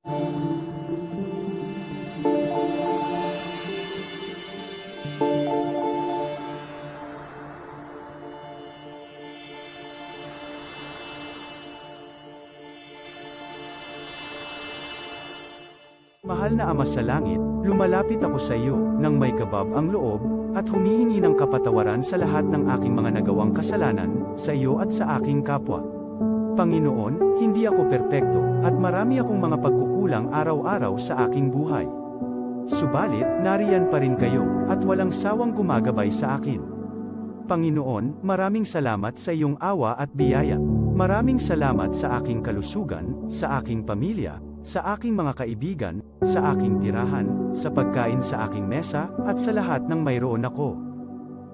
Mahal na Ama sa Langit, lumalapit ako sa iyo, nang may kabab ang loob, at humihingi ng kapatawaran sa lahat ng aking mga nagawang kasalanan, sa iyo at sa aking kapwa. Panginoon, hindi ako perpekto, at marami akong mga pagkukulang araw-araw sa aking buhay. Subalit, nariyan pa rin kayo, at walang sawang gumagabay sa akin. Panginoon, maraming salamat sa iyong awa at biyaya. Maraming salamat sa aking kalusugan, sa aking pamilya, sa aking mga kaibigan, sa aking tirahan, sa pagkain sa aking mesa, at sa lahat ng mayroon ako.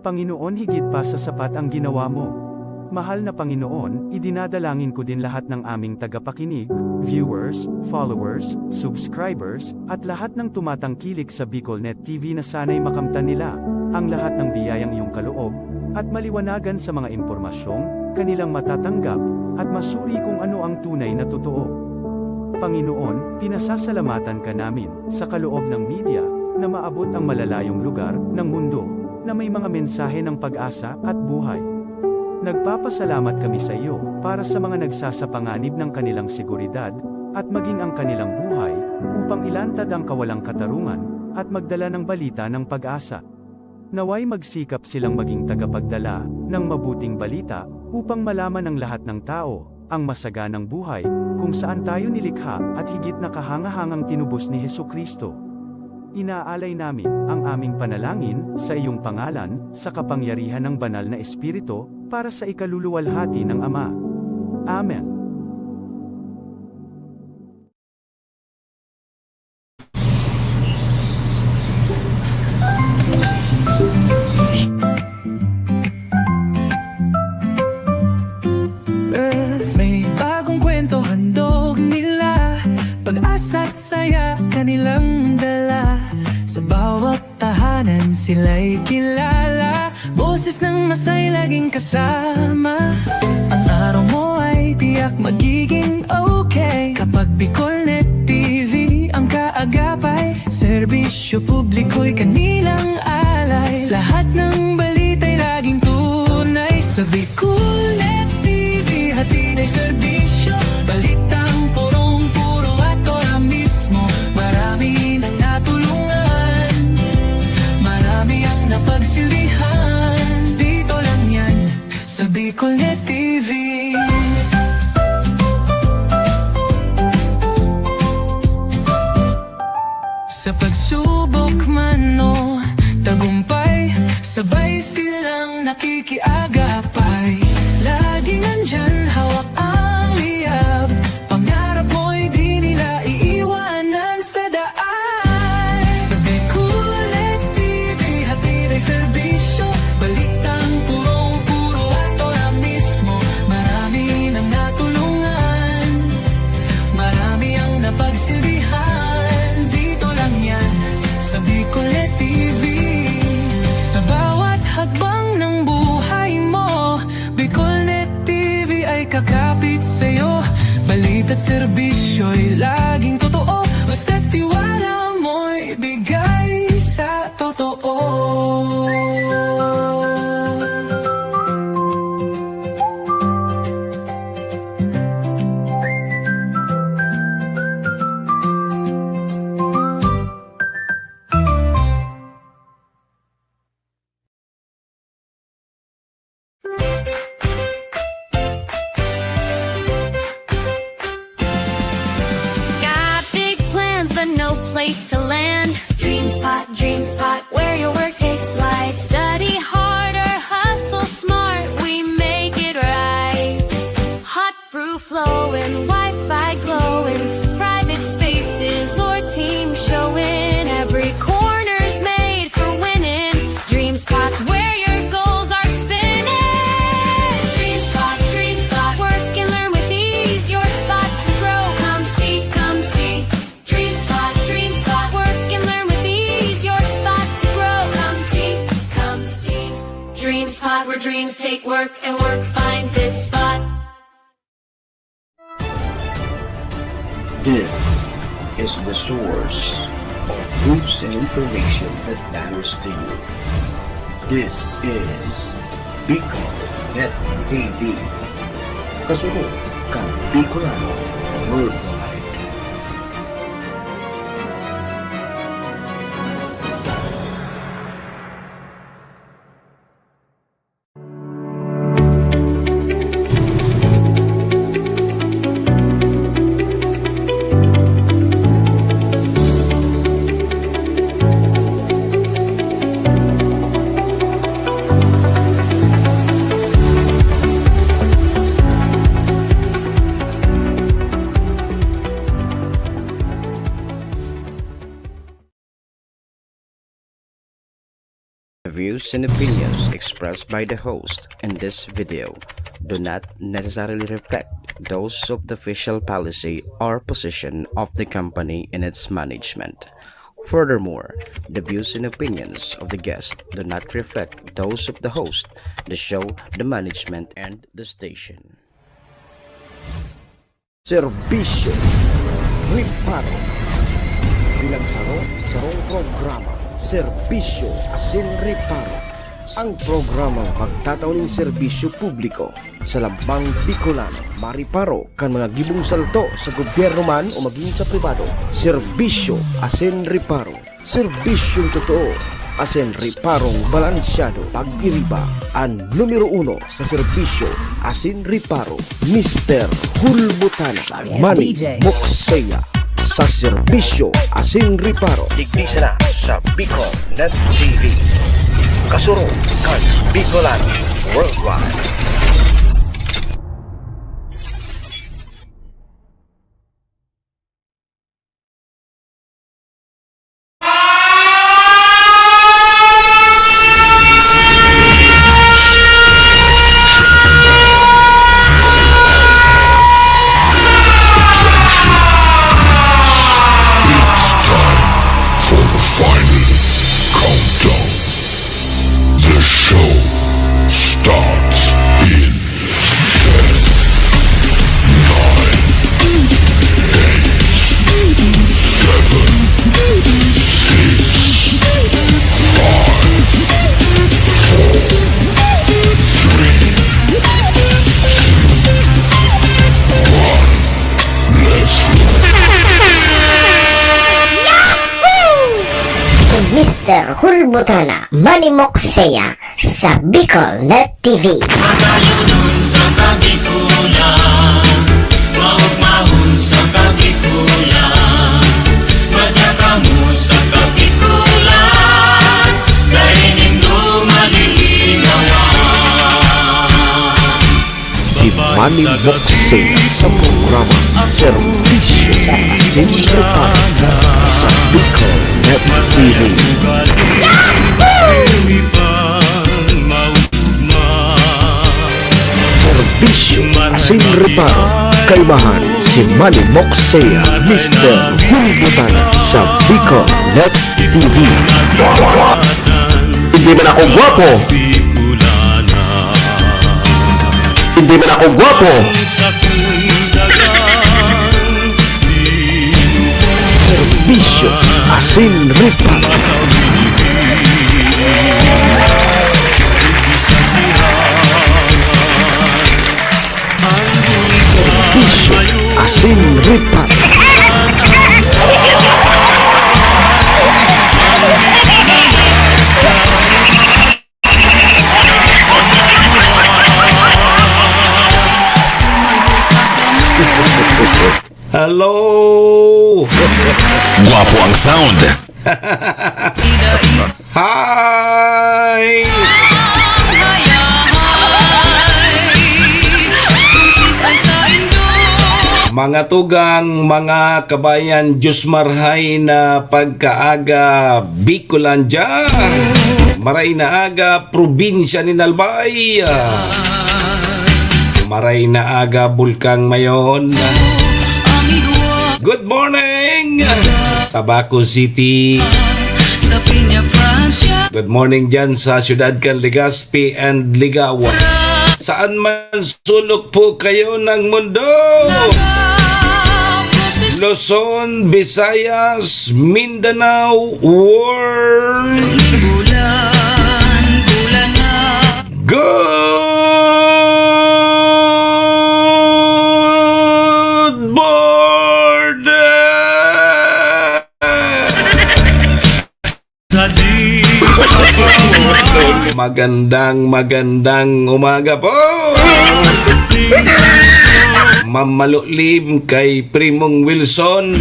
Panginoon, higit pa sa sapat ang ginawa mo. Mahal na Panginoon, idinadalangin ko din lahat ng aming tagapakinig, viewers, followers, subscribers, at lahat ng tumatangkilik sa BicolNet TV na sana'y makamtan nila ang lahat ng biyayang iyong kaloob, at maliwanagan sa mga impormasyong kanilang matatanggap, at masuri kung ano ang tunay na totoo. Panginoon, pinasasalamatan ka namin, sa kaloob ng media, na maabot ang malalayong lugar, ng mundo, na may mga mensahe ng pag-asa, at buhay. Nagpapasalamat kami sa iyo, para sa mga nagsasapanganib ng kanilang seguridad, at maging ang kanilang buhay, upang ilantad ang kawalang katarungan, at magdala ng balita ng pag-asa. Naway magsikap silang maging tagapagdala, ng mabuting balita, upang malaman ng lahat ng tao, ang masaganang buhay, kung saan tayo nilikha, at higit na kahangahangang tinubos ni Hesukristo. Inaalay namin, ang aming panalangin, sa iyong pangalan, sa kapangyarihan ng banal na Espiritu, para sa ikaluluwalhati ng Ama. Amen. Pag-asa't saya kanilang dala, sa bawat tahanan sila'y kilala, boses ng masay laging kasama. Ang araw mo ay tiyak magiging okay, kapag BicolNet TV ang kaagapay. Serbisyo publiko'y kanilang alay, lahat ng balita'y laging tunay. Sa BicolNet TV hatid ay serbisyo, balitang purong-puro at ora mismo. Marami nang natulungan, marami ang napagsilbihan, dito lang yan sa BicolNet TV. Sa pagsubok man o tagumpay, sabay silang nakikiagapay. Laging nandyan, hawak ang liyab, pangarap mo'y di nila iiwanan sa daan. Sa BicolNet TV hatid ay serbisyo, balitang purong-puro at ora mismo. Marami nang natulungan, marami ang napagsilbihan, dito lang yan sa BicolNet TV. Sa bawat hagbang ng buhay mo, BicolNet TV ay kakapit sa'yo. Balita't serbisyo'y laging totoo, basta't tiwala mo'y bigay sa totoo. No place to land. Dream spot, where your work takes flight. Study harder, hustle smart, we make it right. Hot brew flowing, Wi-Fi glowing, private spaces or team showing. Every corner's made for winning. Dream spots where your goals are spinning. Dream spot, work and learn with ease. Your spot to grow, come see, come see. Dream spot, work and learn with ease. Your spot to grow, come see, come see. Dream spot, where dreams take work and work finds its spot. This is the source of proofs and information that matters to you. This is Bicol Net TV. Kasunod kang Bicolano Worldwide. The views and opinions expressed by the host in this video do not necessarily reflect those of the official policy or position of the company and its management. Furthermore, the views and opinions of the guest do not reflect those of the host, the show, the management, and the station. Serbisyo Riparo bilang sarong programa Serbisyo Asin Riparo, ang programang pagtatauning serbisyo publiko sa lambang Bicolano, mariparo kan mga gibong salto sa gobyerno man o maging sa pribado. Serbisyo Asin Riparo, serbisyong totoo, asin riparong balansyado. Pag-iriba ang numero 1 sa serbisyo Asin Riparo, Mr. Hulbutana Manny Moxeya. Sa serbisyo Asin Riparo, tignisa na sa Bicol Net TV. Kasuro kan Bicolano Worldwide. Mr. Hulbutana Manny Moxeya sa Bicol Net TV. Magayo dun sa Kabikulan, maugmahon sa Kabikulan, madyaka mo sa Kabikulan, kainin do malilinawan. Si Manny Moxeya sa programa Serbisyo Asin Riparo sa Bicol Net TV. Serbisyo Asin Riparo, kaibahan si Manny Moxeya, Mr. Hulbutana sa Bicol Net TV. Hindi man ako gwapo, hindi man ako gwapo. Serbisyo Asin Riparo. Serbisyo Asin Riparo. Hello! Guwapo ang sound. Hi! Mga tugang, mga kabayan, Diyos marhay na pagkaaga Bicolandia. Maray na aga, probinsya ni Nalbay. Maray na aga, Bulkang Mayon. Good morning! Tabaco City. Good morning dyan sa Ciudad Can Legazpi and Ligawan. Saan man sulok po kayo ng mundo. Luzon, Visayas, Mindanao, World. Good morning! Magandang umaga po! Mamalulim kay Primong Wilson,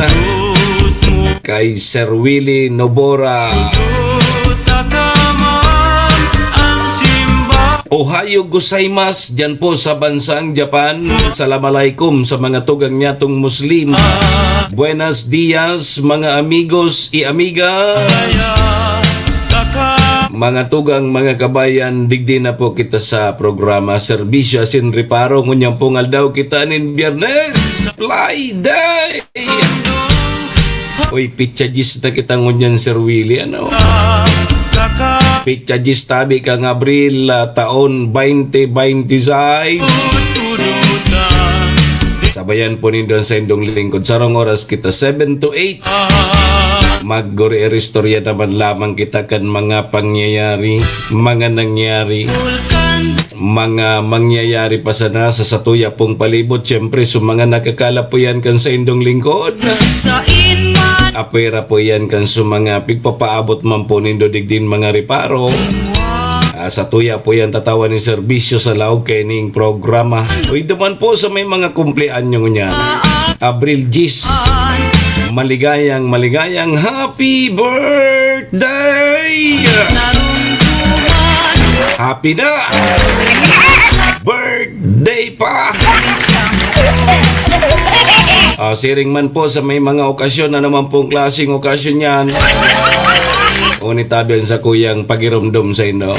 kay Sir Willie Nobora, Ohayo gozaimasu dyan po sa bansang Japan. Assalamualaikum sa mga tugang nyatong Muslim. Buenos dias mga amigos y amiga. Mga tugang, mga kabayan, digdi na po kita sa programa Serbisyo Asin Reparo. Ngunyang pungal daw kita nin Biyernes, Fly Day. Uy, pitchagis na kita ngunyan, Sir Willie, ano? Pitchagis tabi kang Abril, taon 2026. Sabayan po nindon sa indong lingkod. Sarong oras kita, 7 to 8. Mag-istorya naman lamang kita kan mga pangyayari, mga nangyari, mga mangyayari pa sana sa satuya pong palibot. Siyempre, sa mga nakakala po yan kan sa indong lingkod. Apera po yan kan sa mga pigpapaabot man po nindo digdin mga reparo. Sa tuya po yan tatawan ng serbisyo sa laog kaining programa. Uy, duman po sa may mga kumpleanyo niyan. Abril 10. Maligayang happy birthday! Happy na! Birthday pa! Siring man po sa may mga okasyon na naman pong klaseng okasyon yan. Unitabihan sa kuyang pagirumdum sa inyo.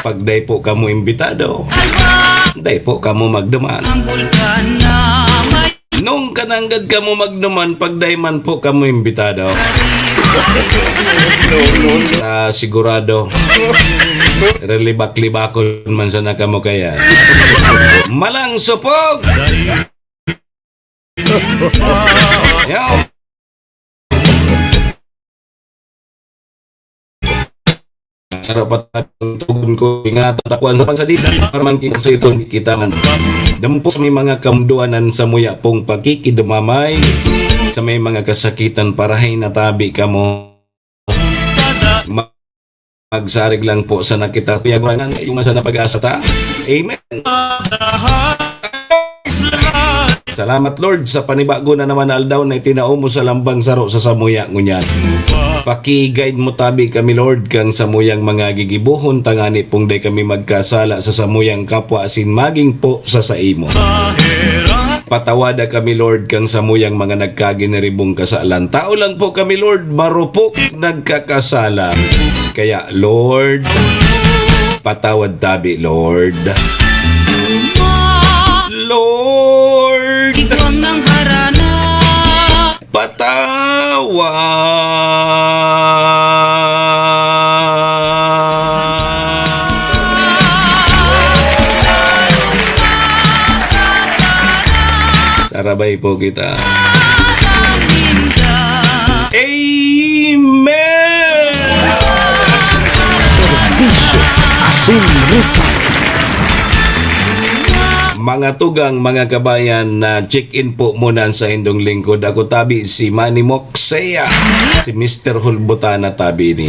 Pagday po kamo imbitado, day po kamo magduman. Nung kananggad kamo magduman, pagday man po kamo imbitado. Sigurado relibak-libakon man sana kamo kaya. Malang supog! Yaw! Sarapat at tugon ko nga tatakuan sa pagsadita para man sa ito kita man dampo sa may mga kamduanan sa muya pong pakikidumamay sa may mga kasakitan parahay natabi ka mo magsarig lang po sa nakita piyagurangan yung masa na pag-asa ta. Amen. Salamat Lord sa panibago na naman aldaw na itinao mo sa lambang saro sa samuya ngunyan. Paki-guide mo tabi kami Lord kang samuyang mga gigibuhon tangani pong day kami magkasala sa samuyang kapwa asin maging po sa saimo. Patawada kami Lord kang samuyang mga nagkaginaribong kasalan. Tao lang po kami Lord, marupok nagkakasala. Kaya Lord, patawad tabi Lord. Lord, Ikaw ng harana. Sarabay po kita. Amen. Mga tugang, mga kabayan, na check-in po muna sa indong lingkod. Ako tabi si Manny Moksea, si Mr. Hulbutana tabi ni.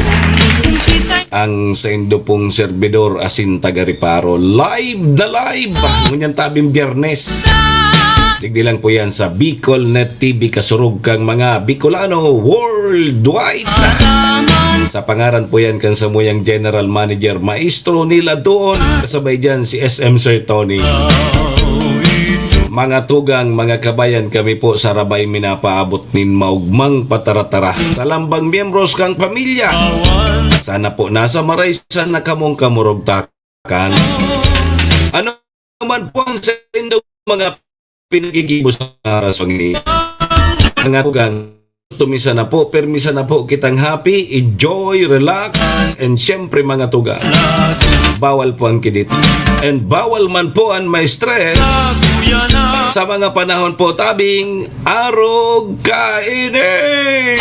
Ang sa indo pong servidor asin taga-reparo. Live na live! Ngunyan tabing Biyernes. Digdi lang po yan sa Bicol Net TV kasurug kang mga Bicolano worldwide. Sa pangaran po yan kan samuyang General Manager Maestro nila doon. Kasabay dyan si SM Sir Tony. Mga tugang, mga kabayan, kami po sa Rabay minapaabot nin maugmang pataratara sa lambang miyembros kang pamilya. Sana po nasa maraysan na kamong kamurugtakan. Ano naman po ang sa indong mga pinagigibos sa rasong ini. Mga tugang, tumisa na po, permisa na po kitang happy, enjoy, relax, and syempre mga tugang, bawal po ang kidit. And bawal man po ang may stress. Sa mga panahon po tabing arog kainin.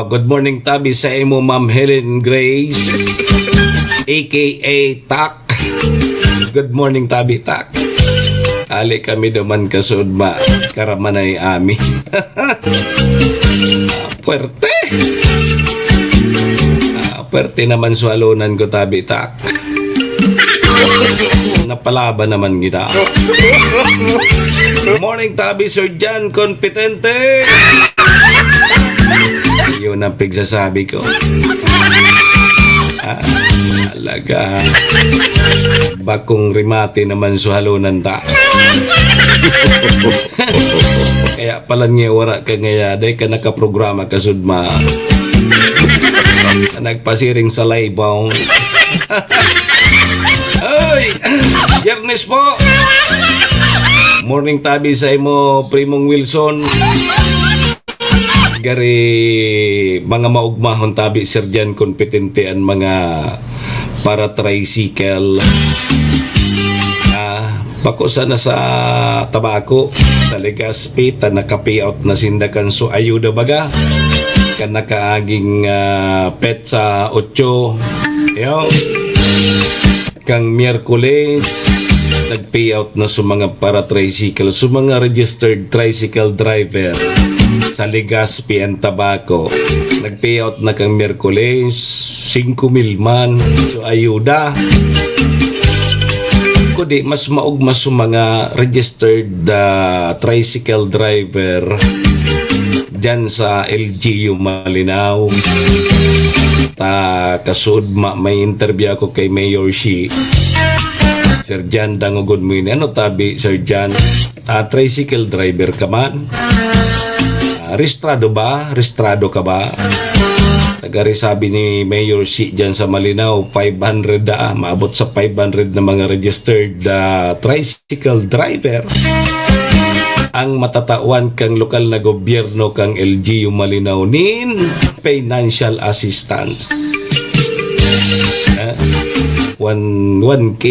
Good morning tabi sa imo Ma'am Helen Grace aka Tak. Good morning tabi Tak. Ali kami naman kasud ma karamanay ami. Puerte. Puerte naman sualunan ko tabi Tak. Napalaban naman kita. Morning tabi Sir Jan Kompetente. Yun ang pigsasabi ko. Alaga. Bakong rimati naman suhalunan ta. Kaya pala niya wara ka ngaya. Day ka nakaprograma kasudma. Nagpasiring sa laybaw. Ay! Yernes po! Morning tabi sa imo Primong Wilson. Gari mga maugmahon tabi Sir Jan Kompetente ang mga para tricycle. Bako sana sa tabako sa Legazpi ta naka-payout na sindakan so ayuda baga kan nakaaging pet sa 8 yo kang Miyerkules nag-payout na sa mga para tricycle sa mga registered tricycle driver sa Legazpi and Tabaco. Nag-payout na kang Miyerkules 5,000 man so ayuda kundi mas maugmas sa mga registered tricycle driver dyan sa LGU Malinaw. Kasud may interview ako kay Mayor Shi Sir Jan dangugon mo yun. Ano tabi Sir Jan? Tricycle driver ka man? Restrado ba? Restrado ka ba? Tagari sabi ni Mayor Shi dyan sa Malinaw 500 maabot sa 500 na mga registered tricycle driver ang matatawan kang lokal na gobyerno kang LGU Malinaw nin financial assistance 1K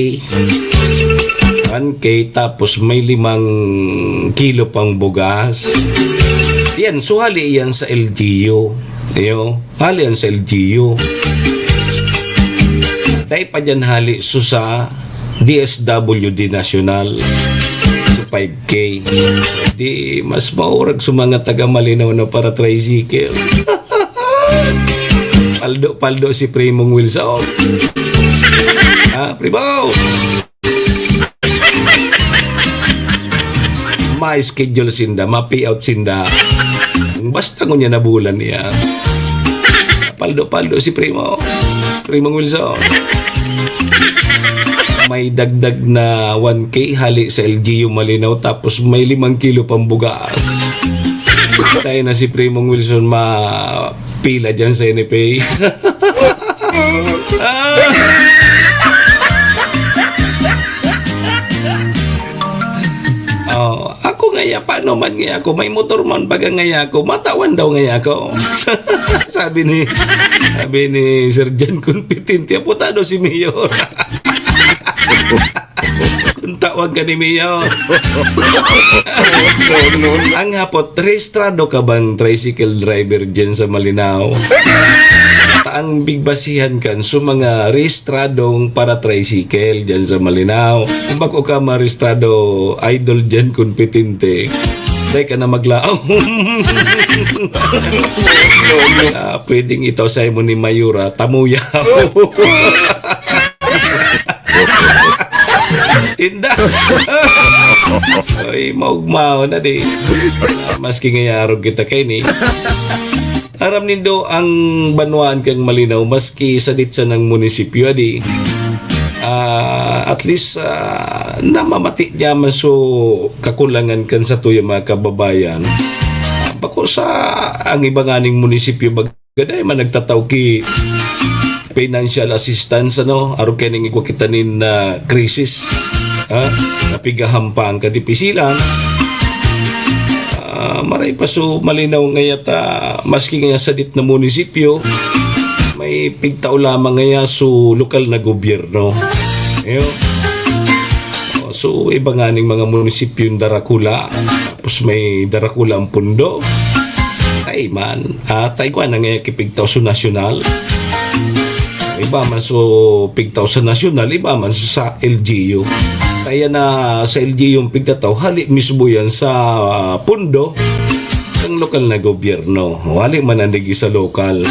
tapos may 5 kilo pang bugas. Yan, suhali yan sa LGU. Hali yan sa LGU. Tayo pa dyan hali sa DSWD National. So 5K. Di mas maurag sa mga taga Malinaw na para tricycle. Paldo si Primong Wilson. Primo! May schedule sinda, ma-payout sinda. Basta ko niya na bulan niya. Paldo si Primong Wilson. May dagdag na 1K hali sa LGU Malinaw tapos may 5 kilo pang bugas. Tayo na si Primong Wilson mapila dyan sa NPA. Ako ngaya, paano man ngaya ako? May motor man baga ngaya ako. Matawan daw ngaya ako. sabi ni Sir Jan Kompetente, aputado si Mayor. Kung tawag ka ni Mayor. Ang hapot, registrado ka bang tricycle driver dyan sa Malinaw? Ang bigbasihan kan sa mga rehistradong para tricycle dyan sa Malinaw. Kung bako ka ma-rehistrado idol dyan Kompetente, dahil ka na maglaaw. Pwedeng ito sa mo ni Mayura, tamuyaw. Tinda. Ay, maugmao na di. Maski ngayarog kita kay ni. Aram nindo ang banwaan kang Malinaw maski sa ditsa ng munisipyo di. At least namamati niya maso kakulangan kan sa tuya mga kababayan. Bako sa ang ibanganing munisipyo bagaday man nagtataw ki financial assistance aro kaning igwakitanin na krisis napigahampa ang kadipisilan. Maray pa so malinaw ngayat maski nga sa dit na munisipyo may pigtao lamang ngaya so lokal na gobyerno. So iba nga ning mga munisipyo yung darakula, tapos may darakula ang pundo. Ay man, Taiwan na nga kipigtao sa nasyonal. Iba man so pigtao sa nasyonal, iba man so sa LGU. Kaya na sa LGU yung pigtao, hali mismo yan sa pundo ng lokal na gobyerno. Hali man nandig sa lokal.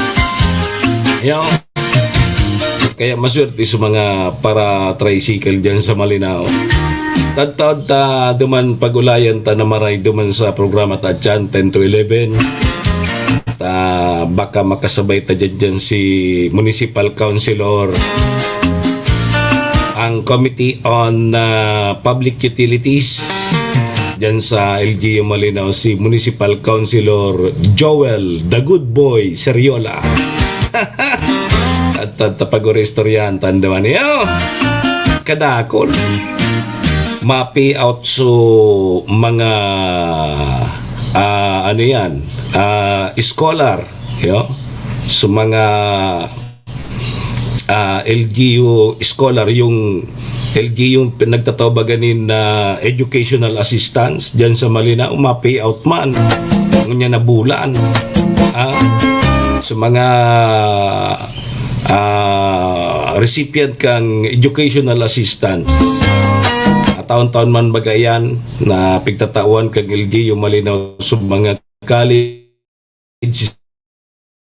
Kaya maswerte sa mga para tricycle dyan sa Malinao. Tad-tad duman pagulayan ta na maray duman sa programa ta dyan 10 to 11. Baka makasabay ta dyan si Municipal Councilor, ang Committee on Public Utilities dyan sa LGU Malinao, si Municipal Councilor Joel The Good Boy Seriola. At tapag-orestoryan tandaman niyo kadakol ma-pay out so mga scholar so mga LGU scholar, yung LGU nagtatawagan na educational assistance dyan sa Malinao, ma-pay out man ngunya na bulan so mga recipient kang educational assistance taon-taon man bagayan na pigtatawan kang LGU Malinao sa mga college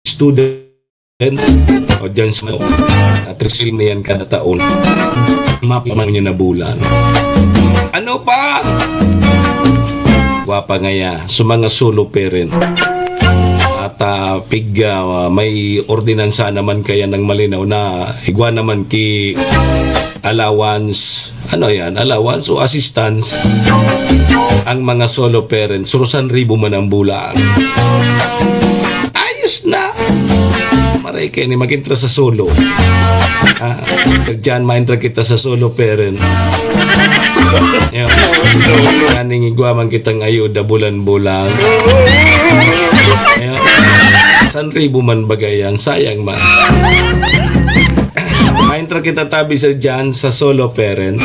student o dyan sa trisil na yan kada taon mapaman niya na bulan. Ano pa? Wapa ngaya sa mga solo parent at may ordinansa naman kaya ng Malinao na igwa naman ki allowance, allowance o assistance ang mga solo parents, 1,000 man ang bulan. Ayos na! Maray kayo ni mag-intra sa solo. Diyan ma-intra kita sa solo parent. Kaning igwaman kitang ayuda bulan-bulan. 1,000 man bagayan, sayang man. Maintro kita tabi sir dyan sa solo parent.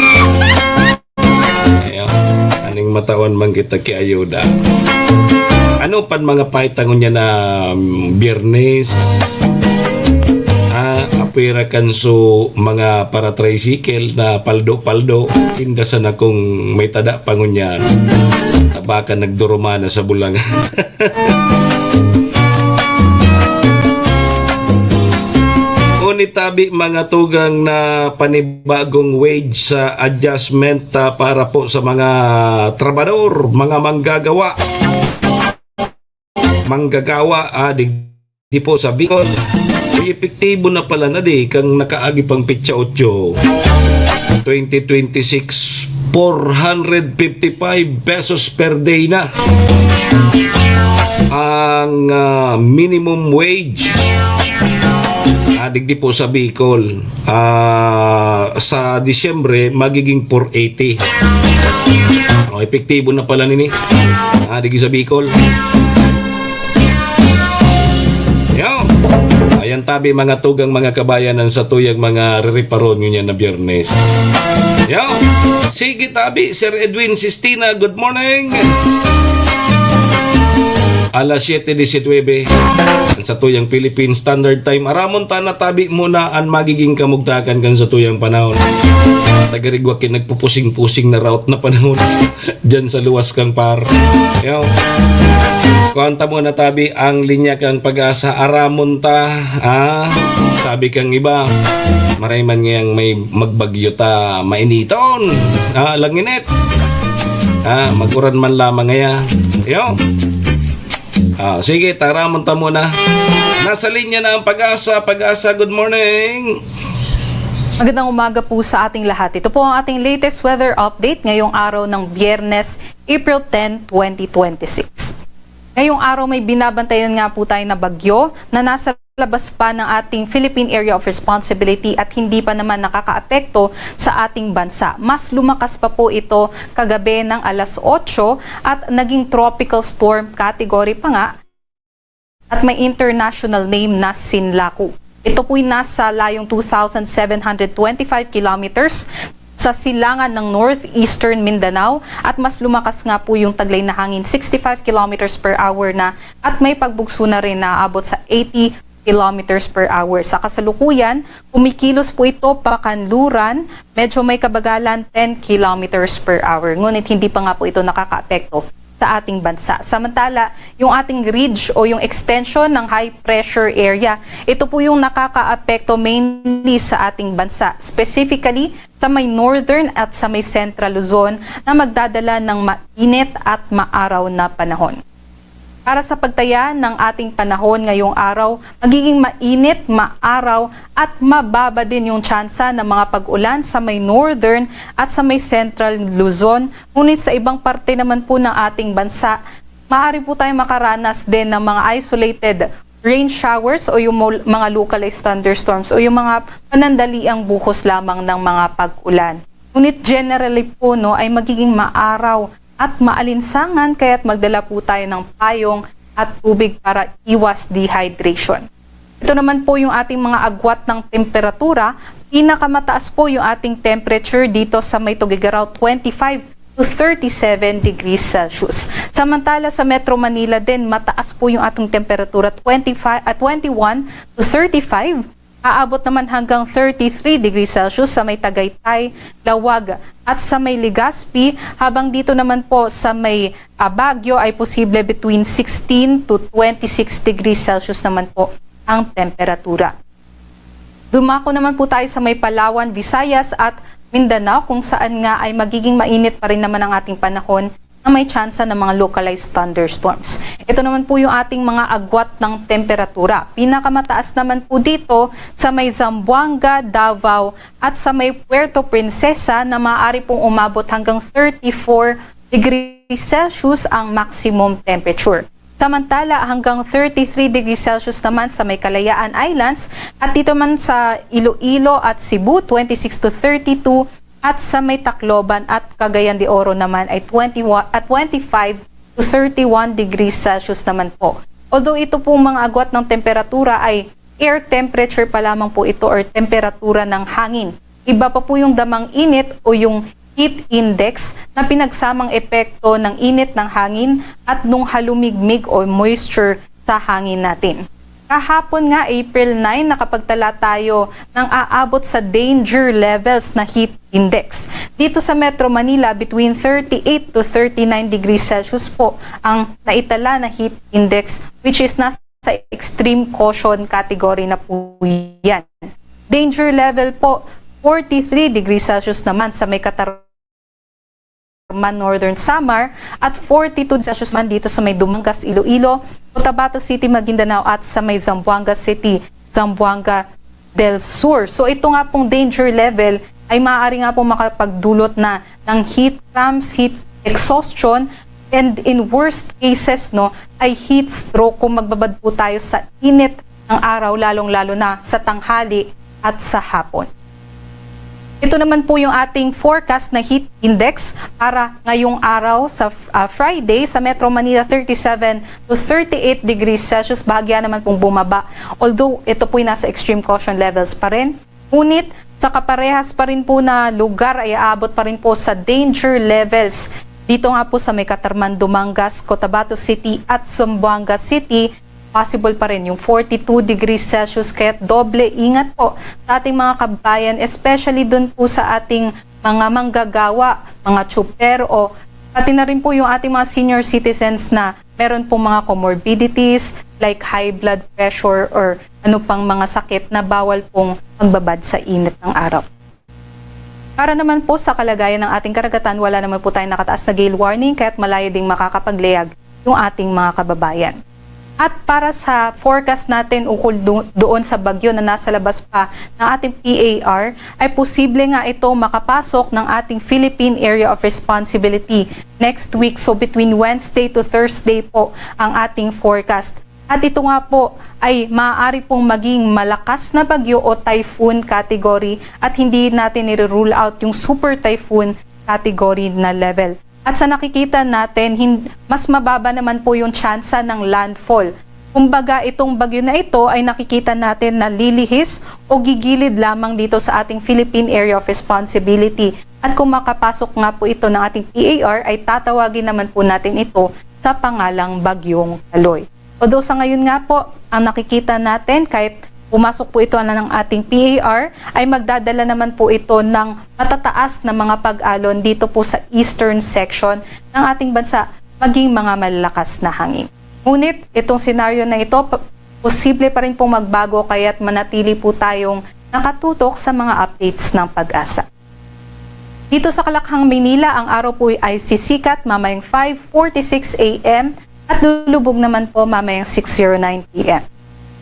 Aning matawan man kita ki ayuda. Ano pan mga paitangon niya na Biyernes? Apira kan so mga para tricycle na paldo-paldo. Indasan akong may tada pangunyan. Tabakan nagdurumana sa bulangan. Tabi mga tugang na panibagong wage sa adjustment para po sa mga trabador, mga manggagawa di po sa Bicol. Epektibo na pala na kang nakaagi pang pitsa 8 2026 455 pesos per day na ang minimum wage digdi po sa Bicol. Sa Disyembre magiging 480. Epektibo na pala nini digdi sa Bicol. Ayan tabi mga tugang mga kabayanan sa tuyang mga re-reparon nyo na Biyernes. Sige tabi Sir Edwin Sistina, good morning. Alas 7:19 sa tuyang Philippine Standard Time. Aramon ta na tabi muna ang magiging kamugtakan kan sa tuyang panahon. Tagarigwa kin nagpupusing-pusing na route na panahon dyan sa luwas kang par. Kuanta mo na tabi ang linya kang Pag-asa. Aramon ta. Sabi kang iba, maray man ngayang may magbagyo ta mainiton. Langinit. Maguran man lamang ngaya. Sige, taramon ta muna. Nasa linya na ang Pag-asa. Pag-asa, good morning. Magandang umaga po sa ating lahat. Ito po ang ating latest weather update ngayong araw ng Biyernes, April 10, 2026. Ngayong araw may binabantayan nga po tayo na bagyo na nasa labas pa ng ating Philippine Area of Responsibility at hindi pa naman nakakaapekto sa ating bansa. Mas lumakas pa po ito kagabi ng alas 8 at naging tropical storm category pa nga at may international name na Sinlaku. Ito po'y nasa layong 2,725 kilometers sa silangan ng northeastern Mindanao at mas lumakas nga po yung taglay na hangin 65 kilometers per hour na at may pagbugso na rin na abot sa 80 kilometers per hour. Sa kasalukuyan, kumikilos po ito pa Kanluran, medyo may kabagalan 10 kilometers per hour. Ngunit hindi pa nga po ito nakakaapekto sa ating bansa. Samantala, yung ating ridge o yung extension ng high pressure area, ito po yung nakakaapekto mainly sa ating bansa. Specifically, sa may northern at sa may central Luzon na magdadala ng mainit at maaraw na panahon. Para sa pagtaya ng ating panahon ngayong araw, magiging mainit, maaraw at mababa din yung tsansa ng mga pag-ulan sa may northern at sa may central Luzon. Ngunit sa ibang parte naman po ng ating bansa, maaari po tayong makaranas din ng mga isolated rain showers o yung mga localized thunderstorms o yung mga panandaliang buhos lamang ng mga pag-ulan. Ngunit generally po ay magiging maaraw at maalinsangan kaya't magdala po tayo ng payong at tubig para iwas dehydration. Ito naman po yung ating mga agwat ng temperatura. Pinakamataas po yung ating temperature dito sa may Tuguegarao 25 to 37 degrees Celsius. Samantala sa Metro Manila din mataas po yung ating temperatura 21 to 35. Aabot naman hanggang 33 degrees Celsius sa may Tagaytay, Lawag at sa may Legazpi, habang dito naman po sa may Baguio ay posible between 16 to 26 degrees Celsius naman po ang temperatura. Dumako naman po tayo sa may Palawan, Visayas at Mindanao kung saan nga ay magiging mainit pa rin naman ang ating panahon na may tsansa ng mga localized thunderstorms. Ito naman po yung ating mga agwat ng temperatura. Pinakamataas naman po dito sa may Zamboanga, Davao at sa may Puerto Princesa na maaari pong umabot hanggang 34 degrees Celsius ang maximum temperature. Samantala hanggang 33 degrees Celsius naman sa may Kalayaan Islands at dito man sa Iloilo at Cebu 26 to 32 at sa may Tacloban at Cagayan de Oro naman ay 25 to 31 degrees Celsius naman po. Although ito pong mga agwat ng temperatura ay air temperature pa lamang po ito or temperatura ng hangin. Iba pa po yung damang init o yung heat index na pinagsamang epekto ng init ng hangin at nung halumigmig o moisture sa hangin natin. Kahapon nga, April 9, nakapagtala tayo ng aabot sa danger levels na heat index. Dito sa Metro Manila, between 38 to 39 degrees Celsius po ang naitala na heat index, which is nasa extreme caution category na po yan. Danger level po, 43 degrees Celsius naman sa may Katarman, Northern Samar at 42 Celsius man dito sa may Dumangas, Iloilo, Cotabato City, Maguindanao at sa may Zamboanga City, Zamboanga del Sur. So ito nga pong danger level ay maaari nga pong makapagdulot na ng heat cramps, heat exhaustion, and in worst cases ay heat stroke kung magbabad po tayo sa init ng araw, lalong-lalo na sa tanghali at sa hapon. Ito naman po yung ating forecast na heat index para ngayong araw sa Friday sa Metro Manila 37 to 38 degrees Celsius. Bahagya naman pong bumaba. Although ito po nasa extreme caution levels pa rin. Ngunit sa kaparehas pa rin po na lugar ay aabot pa rin po sa danger levels. Dito nga po sa may Katarman, Dumangas, Cotabato City at Zamboanga City, possible pa rin yung 42 degrees Celsius, kaya doble ingat po sa ating mga kabayan, especially dun po sa ating mga manggagawa, mga tsuper o pati na rin po yung ating mga senior citizens na meron po mga comorbidities like high blood pressure or ano pang mga sakit na bawal pong magbabad sa init ng araw. Para naman po sa kalagayan ng ating karagatan, wala naman po tayong nakataas na gale warning kaya't malayo ding makakapaglayag yung ating mga kababayan. At para sa forecast natin ukol doon sa bagyo na nasa labas pa ng ating PAR, ay posible nga ito makapasok ng ating Philippine Area of Responsibility next week. So between Wednesday to Thursday po ang ating forecast. At ito nga po ay maaari pong maging malakas na bagyo o typhoon category at hindi natin i-rule out yung super typhoon category na level. At sa nakikita natin, mas mababa naman po yung tsansa ng landfall. Kumbaga, itong bagyo na ito ay nakikita natin na lilihis o gigilid lamang dito sa ating Philippine Area of Responsibility. At kung makapasok nga po ito ng ating PAR, ay tatawagin naman po natin ito sa pangalang Bagyong Kaloy. Although sa ngayon nga po, ang nakikita natin kahit pumasok po ito ng ating PAR, ay magdadala naman po ito ng matataas na mga pag-alon dito po sa eastern section ng ating bansa, maging mga malalakas na hangin. Ngunit itong senaryo na ito, posible pa rin pong magbago kaya't manatili po tayong nakatutok sa mga updates ng Pag-asa. Dito sa Kalakhang, Maynila, ang araw po ay sisikat mamayang 5:46 a.m. at lulubog naman po mamayang 6:09 p.m.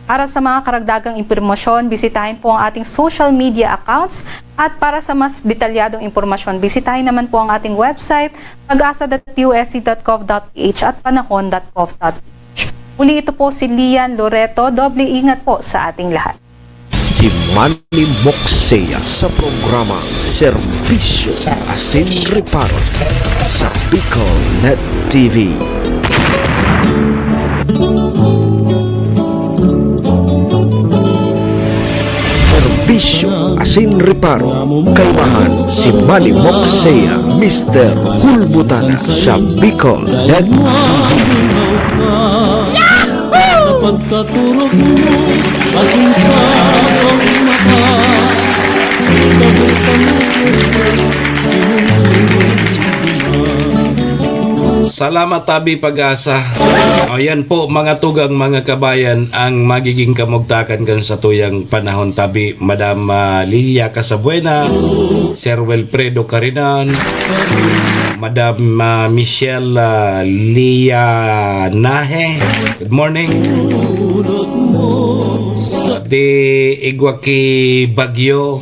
Para sa mga karagdagang impormasyon, bisitahin po ang ating social media accounts at para sa mas detalyadong impormasyon, bisitahin naman po ang ating website pag-asa.usc.gov.ph at panahon.gov.ph. Muli ito po si Lian Loreto, doble ingat po sa ating lahat. Si Manny Moxea sa programa Serbisyo Asin Reparo sa Bicol Net TV. Serbisyo Asin Reparo, kaibahan si Manny Moxea, Mr. Hulbutana sa Bicol Net Pagkaturok mo, asin sa pagmata, tapos Salamat Tabi Pag-asa. Ayan po mga tugang mga kabayan ang magiging kamugtakan kan sa tuyang panahon Tabi. Madam Lilia Casabuena, Sir Wilfredo Carinan, Madam Michelle Lianahe. Good morning. Di Igwaki Bagyo.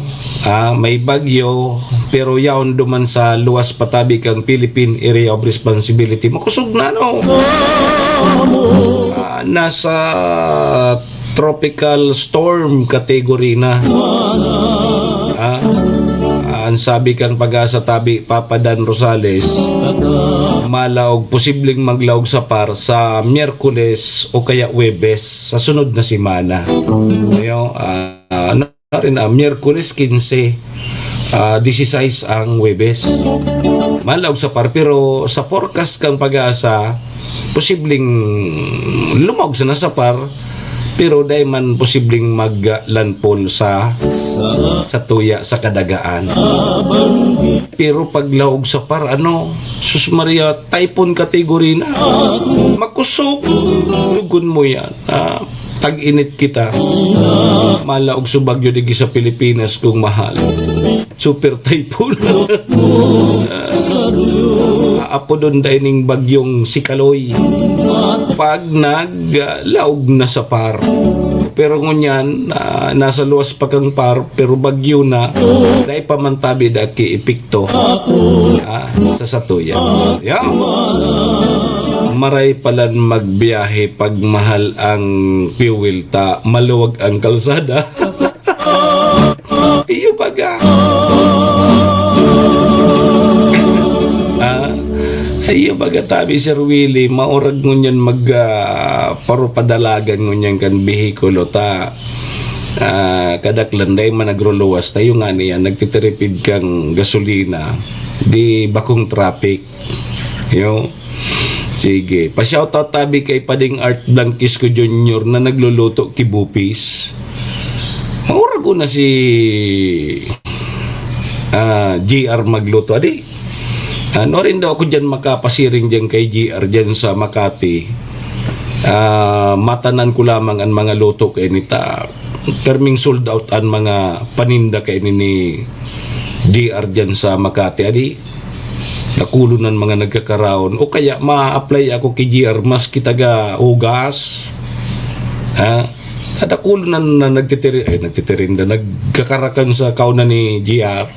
May bagyo pero yaon duman sa luwas patabi kang Philippine Area of Responsibility. Makusog na no. Nasa tropical storm category na. Ang sabi kan Pag-asa Tabi Papa Dan Rosales, malaog posibleng maglaog sa par sa Miyerkules o kaya Huwebes sa sunod na semana. Miyerkules 15, 16 ang Huwebes. Malaog sa par pero sa forecast kang Pag-asa posibleng lumawag sa nasa par pero dahil man posibleng maglandfall sa tuya sa kadagaan. Pero paglaog sa par sus Maria, typhoon category na. Makusog. Tugon mo yan. Tag-init kita. Malaog sa bagyo digi sa Pilipinas kung mahal. Super typhoon. Apo doon dining bagyong si Kaloy. Pag naglaog na sa par. Pero ngunyan, nasa luwas pa kang par, pero bagyo na, dahil pamantabi daki epekto sa satuya. Maray palan magbiyahe pag mahal ang fuel ta, maluwag ang kalsada. Iyo baga. Iyo baga Tabi Sir Willie, maurag ngunyan parupadalagan ngunyan kan bihikulo ta. Kadaklanday managruluwas tayo nga niya nagtitiripid kang gasolina di bakong traffic. Sige, pa-shoutout Tabi kay Pading Art Blanquisco Jr. na nagluluto kibupis. Maurag ko na si GR magluto. No rin daw ako dyan makapasiring dyan kay GR dyan sa Makati. Matanan ko lamang ang mga luto kay nita. Terming sold out ang mga paninda kay ni GR dyan sa Makati. Nakulunan mga nagkakaraon o kaya ma-apply ako kay GR mas kitaga ugas nakulunan na nagtitirinda nagkakarakan sa kaunan ni GR.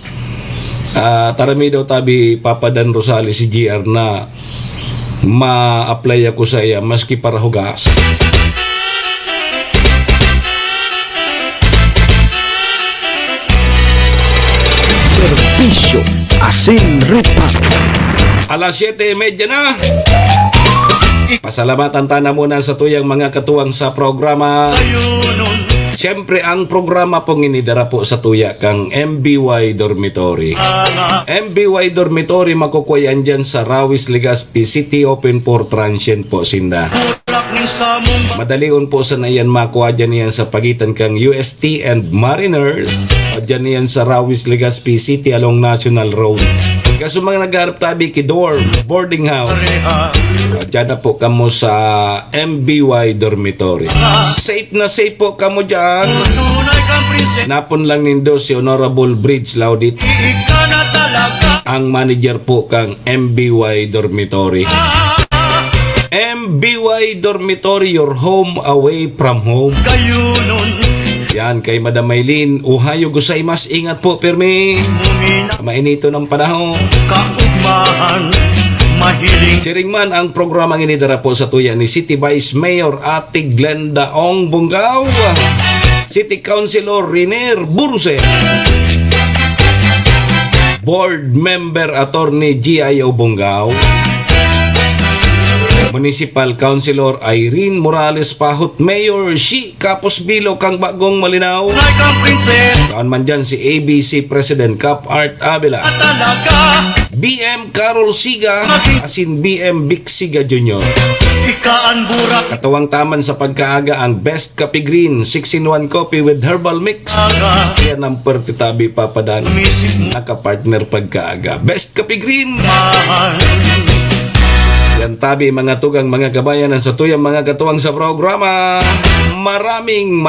Tarami daw Tabi Papa Dan Rosales si GR na ma-apply ako sa iya maski para hugas. Serbisyo Asin Reparo. Alas 7:30 na. Pasalamatan tana muna sa tuyang mga katuwang sa programa. Siyempre, ang programa pong inidara po sa tuya kang MBY Dormitory. MBY Dormitory makukuyan dyan sa Rawis, Legazpi City, open for transient po sinda. Madalion po sa nayan makuha dyan yan sa pagitan kang UST and Mariners. O dyan yan sa Rawis, Legazpi City along National Road. Kaso mga nagharap tabi dorm, boarding house. O dyan na po kamo sa MBY Dormitory. Safe na safe po kamo dyan. Napon lang nindo si Honorable Bridge Laudit, ang manager po kang MBY Dormitory. MBY Dormitory, your home away from home. Yan kay Madam Maylin, uhayo gozaimasu, ingat po permi. Mainito ng panahon. Siring man ang programang inidara po sa tuya ni City Vice Mayor Ate Glenda Ong Bungaw, City Councilor Riner Burse, Board Member Attorney G.I.O. Bungaw, Municipal Councilor Irene Morales Pahot, Mayor Shi Kapos Bilo kang Bagong Malinaw, saan man dyan si ABC President Cap Art Avila, BM Carol Siga, asin BM Vic Siga Jr. Katuwang taman sa pagkaaga ang Best Coffee Green 6-in-1 coffee with herbal mix. Yan ang pertitabi papadan, nakapartner pagkaaga Best Coffee Green. Yan tabi mga tugang mga kabayan sa tuyang mga katuwang sa programa. Maraming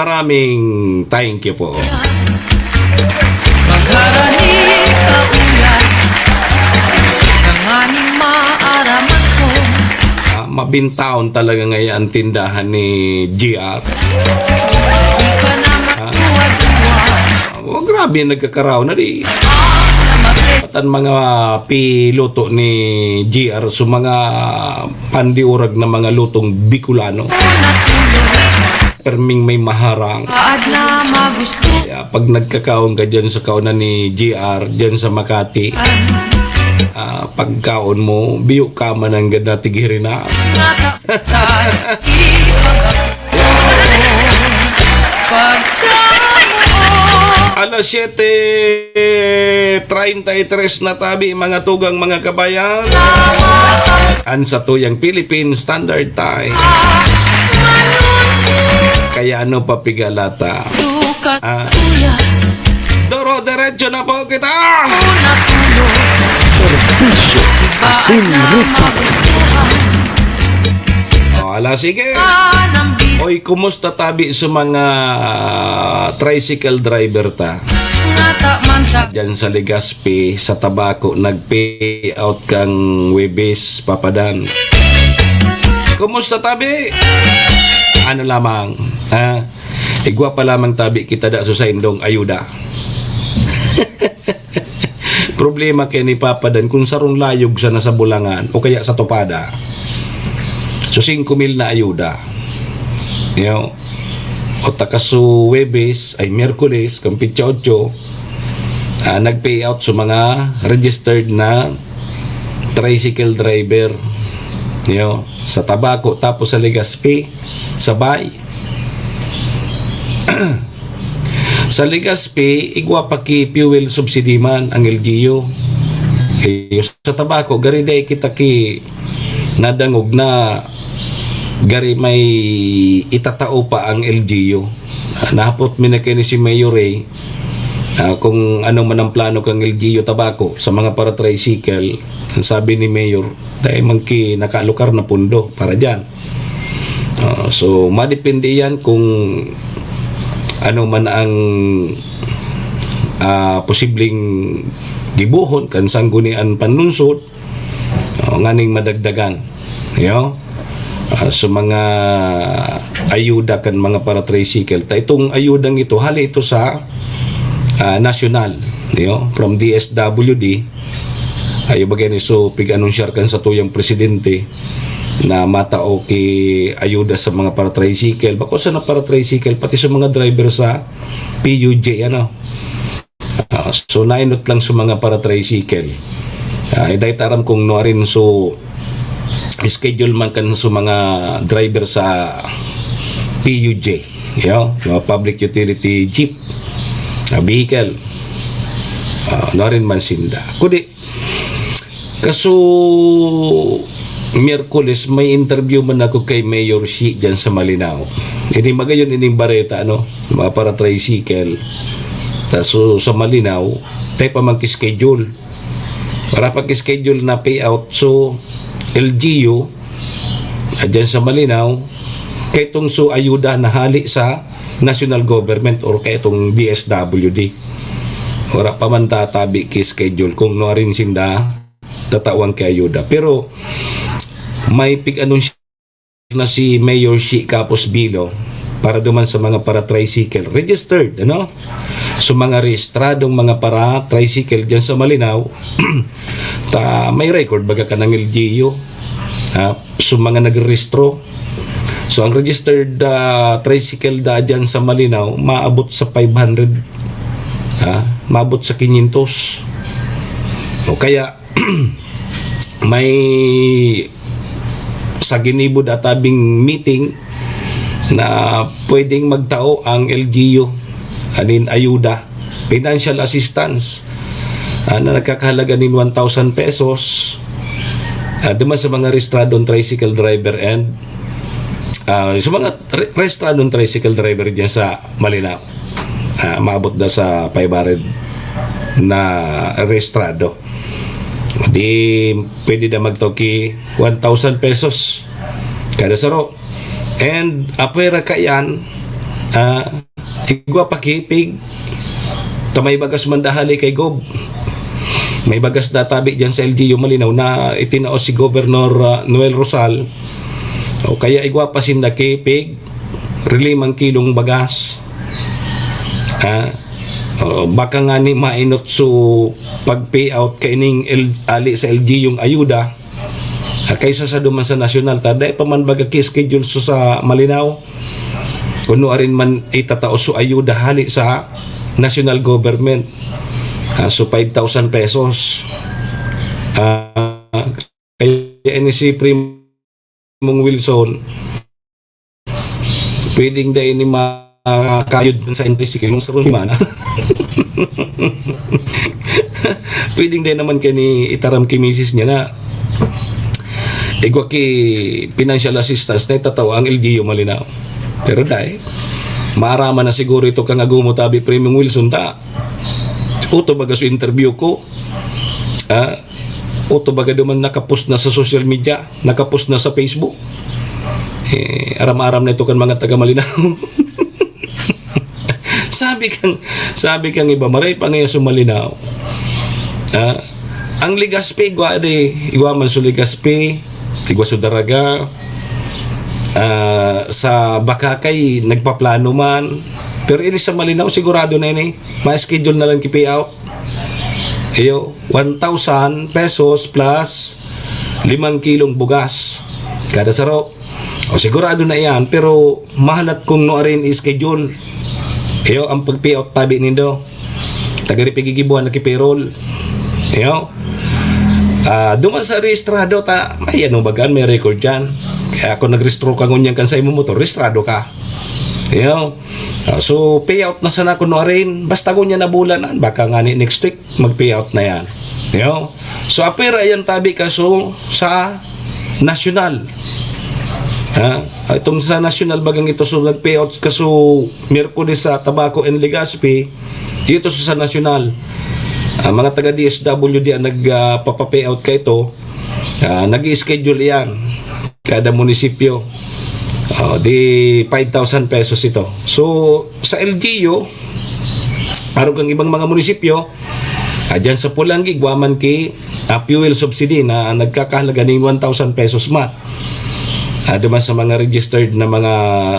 thank you po. Mabintaon talaga ngayon ang tindahan ni GR. Grabe nagkakaraw na di. Patan mga piloto ni GR sa mga pandiurag na mga lutong Bicolano. Perming may maharang. Kaya pag nagkakaon ka dyan sa kaunan ni GR dyan sa Makati, pagkaon mo, biyo ka man ang ganda tigirin na. Alas 7:33 na tabi mga tugang mga kabayan. Ansa tuyang Philippine Standard Time. Kaya ano papigalata? Doro, diretso na po kita! Serbisyo Asin Reparo. Ala, sige. Oy, kumusta tabi sa mga tricycle driver ta? Diyan sa Legazpi, sa Tabaco, nag-pay out kang Webes, Papadan. Kumusta tabi? Ano lamang? Igwa pa lamang tabi kita da sa indong ayuda. Problema kaya ni Papadan kung sarong layog sa nasa Bulangan o kaya sa Topada. So 5,000 na ayuda. You know, o takaso Webes ay Miyerkules, Kampitsa 8, nag-pay out sa mga registered na tricycle driver. You know, sa Tabaco tapos sa Legazpi, sabay. Sa Legazpi, igwa pa ki fuel subsidy man ang LGU. Sa Tabaco, gariday kita ki nadangog na gari may itatao pa ang LGU. Napot minakini si Mayor kung ano man ang plano kang LGU Tabaco sa mga para tricycle. Sabi ni Mayor, dahil mangki nakalukar na pundo para dyan. So, madepende yan kung ano man ang posibleng gibuhon kan sanggunian panunsod nganing madagdagan. You know? So mga ayuda kan mga para tricycle. Itong ayudang ito, hali ito sa national, you know, from DSWD. Ayo bagay ni so pig-anunsyar kan sa tuyang presidente na matao ki ayuda sa mga para tricycle. Bako sa na para tricycle pati sa mga driver sa PUJ ano. So nainot lang sa mga para tricycle. Iday taram kung nuarin so schedule man kan sa mga driver sa PUJ, mga public utility jeep vehicle. Nuarin man sinda. Kundi kaso Miyerkules may interview man ako kay Mayor Shi dyan sa Malinaw. Ini magayon ining bareta mga para tricycle. So sa Malinaw, tayo pa mag-schedule. Para pag-schedule na payout, so LGU dyan sa Malinaw, kay itong so ayuda na hali sa national government or kay itong DSWD. Wala pa man tatabi ki-schedule kung no rin sinda tatawang kay ayuda. Pero may pig-anunsyo na si Mayor Shi Capos Bilo para duman sa mga para tricycle registered, so mga rehistradong mga para tricycle dyan sa Malinaw may record baga ka ng LGU, so mga nagrehistro. So ang registered tricycle dyan sa Malinaw maabot sa 500, maabot sa 500. O kaya may sa ginibod at tabing meeting na pwedeng magtao ang LGU ayuda, financial assistance na nagkakahalaga ng 1,000 pesos duman sa mga rehistradong tricycle driver and sa mga rehistradong tricycle driver dyan sa Malinaw, maabot na sa 500 na rehistrado. Di pwede na magtoki 1,000 pesos kada saro. And apera ka yan, igwa pakipig tamay bagas mandahali kay Gob. May bagas databi dyan sa LGU Malinaw na itinao si Governor Noel Rosal. O kaya igwa pa sindakipig 5 kilong bagas. Baka nga ni mainot so pag-payout kaining ali sa LG yung ayuda kaysa sa duman sa nasyonal. Taday pa man baga ki-schedule so sa Malinaw kuno arin man itatao so ayuda hali sa national government. So 5,000 pesos. Kaya ni si Primong Wilson pwedeng dahil ni kayod sa NTC kilong sa rumana. Pwedeng din naman kay ni itaram ki misis niya na igwa ki financial assistance na itataw ang LGU Malinaw. Pero dahil maarama na siguro ito kang agumo tabi Primong Wilson ta uto baga sa interview ko, uto baga duman nakapost na sa social media, nakapost na sa Facebook, aram-aram na ito kan mga taga Malinaw. sabi kang iba maray pa ngayon sa Malinaw, ang Ligaspi igwa man sa Ligaspi, igwa sa Daraga, sa Bakakay nagpaplano man, pero ini sa Malinaw sigurado na ini ma-schedule na lang ki payout 1,000 pesos plus 5 kilong bugas kada saro. O sigurado na yan, pero mahalat kung no rin i-schedule ang pag-payout tabi nindo taga-ripigigibuan na ki-payroll duman sa rehistrado ta may bagan may record dyan. Kaya ako nagrehistro ka ngunyan kan sa imo motor, rehistrado ka. So payout na sana kuno rin basta kunya na bulanan baka nga ni next week mag-payout na yan. So apera yan tabi kaso sa national. Itong sa national bagang ito so nag-payout kaso Miyerkules sa Tabaco and Legazpi, dito sa national. Mga taga DSWD ang nagpapapayout kay ito, nag-i-schedule yan kada munisipyo. Di 5,000 pesos ito. So sa LGU aron kang ibang mga munisipyo dyan sa Pulangi guwaman ki fuel subsidy na nagkakahalaga ng 1,000 pesos ma. Duman sa mga registered na mga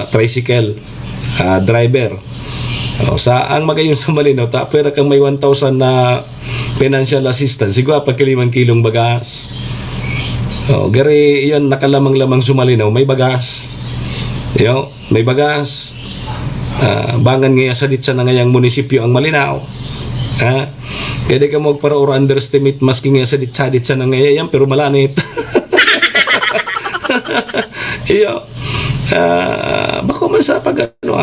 tricycle driver. Sa ang magayon sa Malinaw pera kang may 1,000 na financial assistance sigwa pag 5 kilong bagas. Gari yun nakalamang-lamang sa Malinaw may bagas. May bagas. Bangan nga sa ditsa na ngayang munisipyo ang Malinaw. Ha? Kaya di ka mo para or underestimate maski nga sadit-sadit sa nangyayayang pero malanit. Iyo. Bako man sa pag ano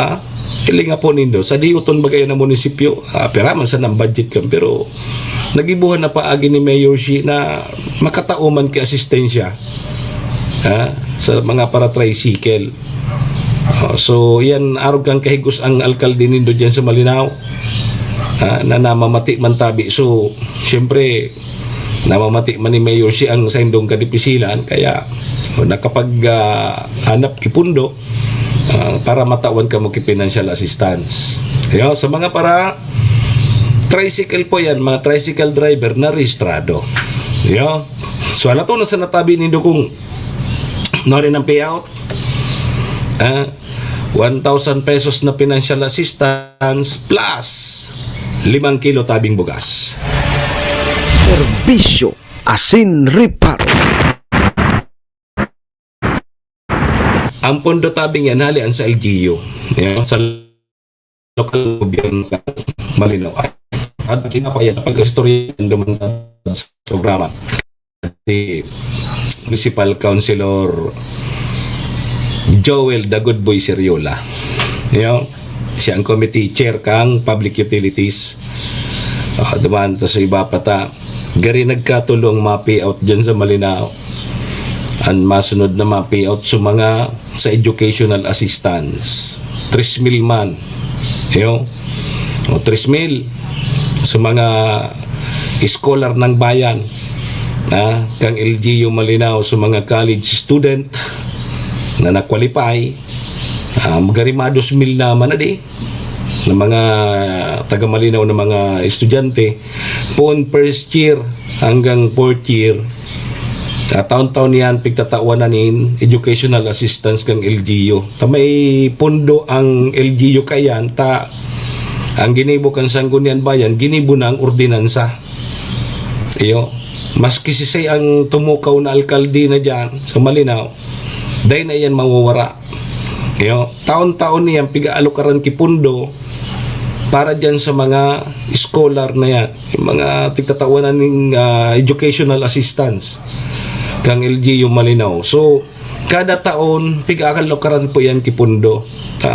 ilinga po nindo sa diuton bagay na munisipyo. Pera man sa nang budget kam pero nagibuhan na paagi ni Mayor Shi na makatauman ki asistensya sa mga para tricycle. So yan arog kang kahigos ang alkalde nindo diyan sa Malinaw. Na namamati man tabi. So, siyempre, namamati man ni Mayor si ang sa indong kadipisilan. Kaya, nakapag-hanap kipundo para matawan ka mo ki financial assistance. Yo, sa mga para tricycle po yan, mga tricycle driver na rehistrado. Yo. So, ala to na sa natabi nindo kung rin ang payout. 1,000 pesos na financial assistance plus 5 kilo tabing bugas. Serbisyo asin reparo. Ang pondo tabing yan halian sa LGU. Sa local gobyerno Malinaw. At kinapayan pag-istorya naman sa programa. Si Municipal Councilor Joel the Good Boy Seriola. Siya ang committee chair kang public utilities. Dumaan ta sa iba pata. Gari nagkatulong ma-payout dyan sa Malinaw. Ang masunod na ma-payout sa educational assistance. 3,000 man. 3,000 sa mga scholar ng bayan. Kang LGU Malinaw sa mga college student na na-qualify. Magarimados mil naman na di ng mga taga Malinaw na mga estudyante pon first year hanggang 4th year taon-taon yan pigtatawanan educational assistance kang LGU may pundo ang LGU kayan ang ginibo kan Sangguniang Bayan ginibo na ang ordinansa maski si say ang tumukaw na alkalde na dyan sa Malinaw dahil na yan mawawara. Taon-taon niyan piga-alokaran kipundo para dyan sa mga scholar na yan, yung mga tigtatawanan ng educational assistance kang LGU Malinaw. So, kada taon piga-alokaran po yan kipundo.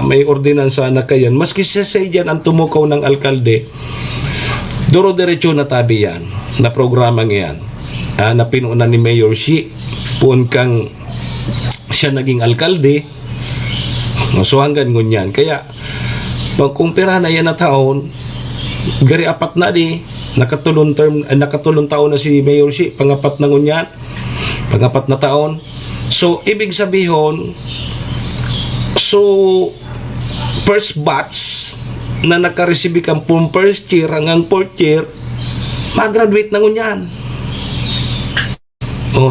May ordinansa na kayan. Maski siya dyan ang tumukaw ng alkalde, duro-diretso na tabi yan, na programang yan. Na pinuunan ni Mayor Shi, puon kang siya naging alkalde. So hanggang ngunyan. Kaya kung pera na yan na taon, gari apat na di nakatulong taon na si Mayor Shi, pangapat na ngunyan, pangapat na taon. So ibig sabihin, first batch na nakareceive kang from first year hanggang 4th year, mag-graduate na ngunyan.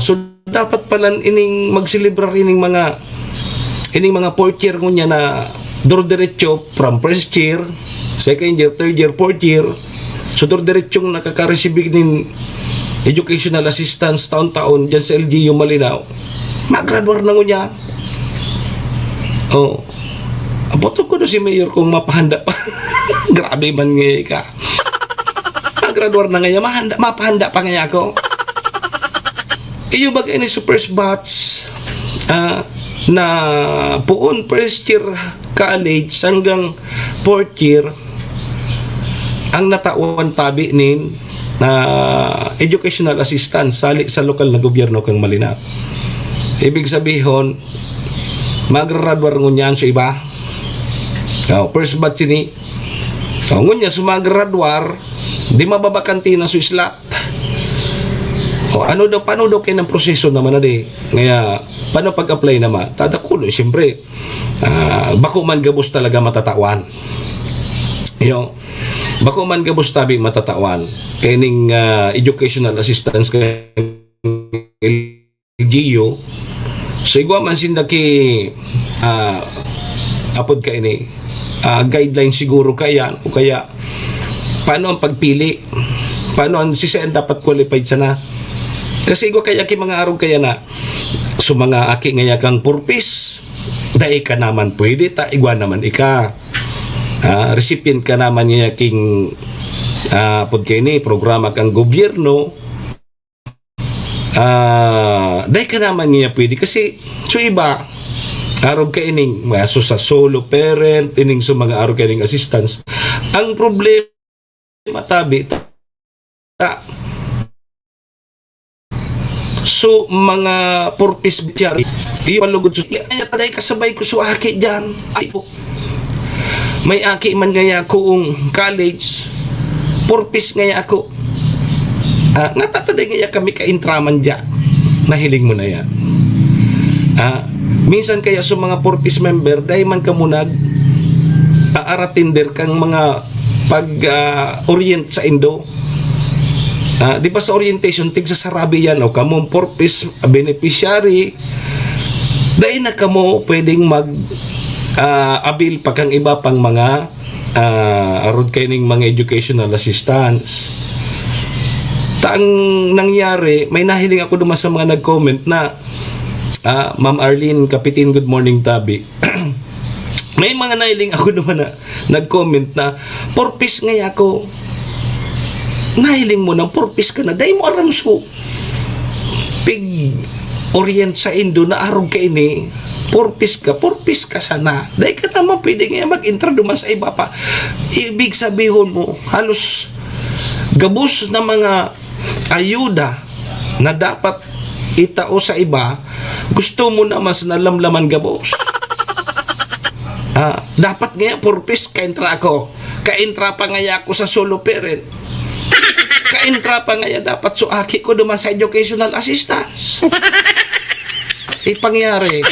So dapat pala ining mag-celebrar ining mga 4th year ngunya na duro-diretso from first year, 2nd year, 3rd year, 4th year. So duro-diretsong nakaka-receive ning educational assistance taon-taon dyan sa LGU Malinaw. Mag-graduate na ngunya. Abotong ko na si Mayor kung mapahanda pa. Grabe man ngayon ka. Mag-graduate na ngayon, mapahanda pa ngayon ako. Iyo bagay ni sa first batch na puon first year college hanggang 4th year ang natawan tabi nin educational assistance sali sa lokal na gobyerno kang Malinaw. Ibig sabihin mag-graduate ngunyan sa iba. First batch ni ngunya sumag-graduate di mababakanti na sa slot. Paano daw kayo ng proseso naman na di? Ngaya, paano pag-apply naman? Tadakulo, siyempre, bako man gabos talaga matatawan. Bako man gabos tabi matatawan. Kaya ning educational assistance kay LGU, so igwa man sindaki apod ka ini, guideline siguro kaya, o kaya, paano ang pagpili? Paano ang sisaan dapat qualified sana? Kasi igwa kaya ki mga araw kaya na so mga aki ngaya kang purpose dahil ka naman pwede ta igwa naman ika recipient ka naman niya king Pag kini programa kang gobyerno, dahil ka naman niya pwede kasi so iba arog ka ining maso sa solo parent ining sa mga arog ka ining assistance. Ang problema tabi so mga purpose biyari iyo palugod so ay taday kasabay ko so aki dyan ay po may aki man gaya kung college purpose ngaya ako nga tataday ngaya kami ka-intraman dyan nahiling mo na yan minsan kaya sa mga purpose member dahil man ka munag aaratinder kang mga pag-orient sa Indo. Di ba sa orientation tig sa sarabi yan o kamong purpose beneficiary dahil na kamo pwedeng mag abil pa kang iba pang mga arod kaining mga educational assistance. Ang nangyari may nahiling ako duman sa mga nag-comment na Ma'am Arlene Kapitin, good morning tabi. May mga nahiling ako naman na nag-comment na purpose ngay ako. Nahiling mo ng purpose ka na. Dahil mo aram so. Pig orient sa Indo na arog ka ini. Purpose ka sana. Dahil ka naman pwede nga mag-intro duman sa iba pa. Ibig sabihin mo, halos gabos na mga ayuda na dapat itao sa iba, gusto mo na mas nalamlaman gabos. Dapat nga purpose ka-intra ako. Ka-intra pa nga ako sa solo parent. Ka-intra pa nga dapat suaki ko duman sa educational assistance. Ipangyari.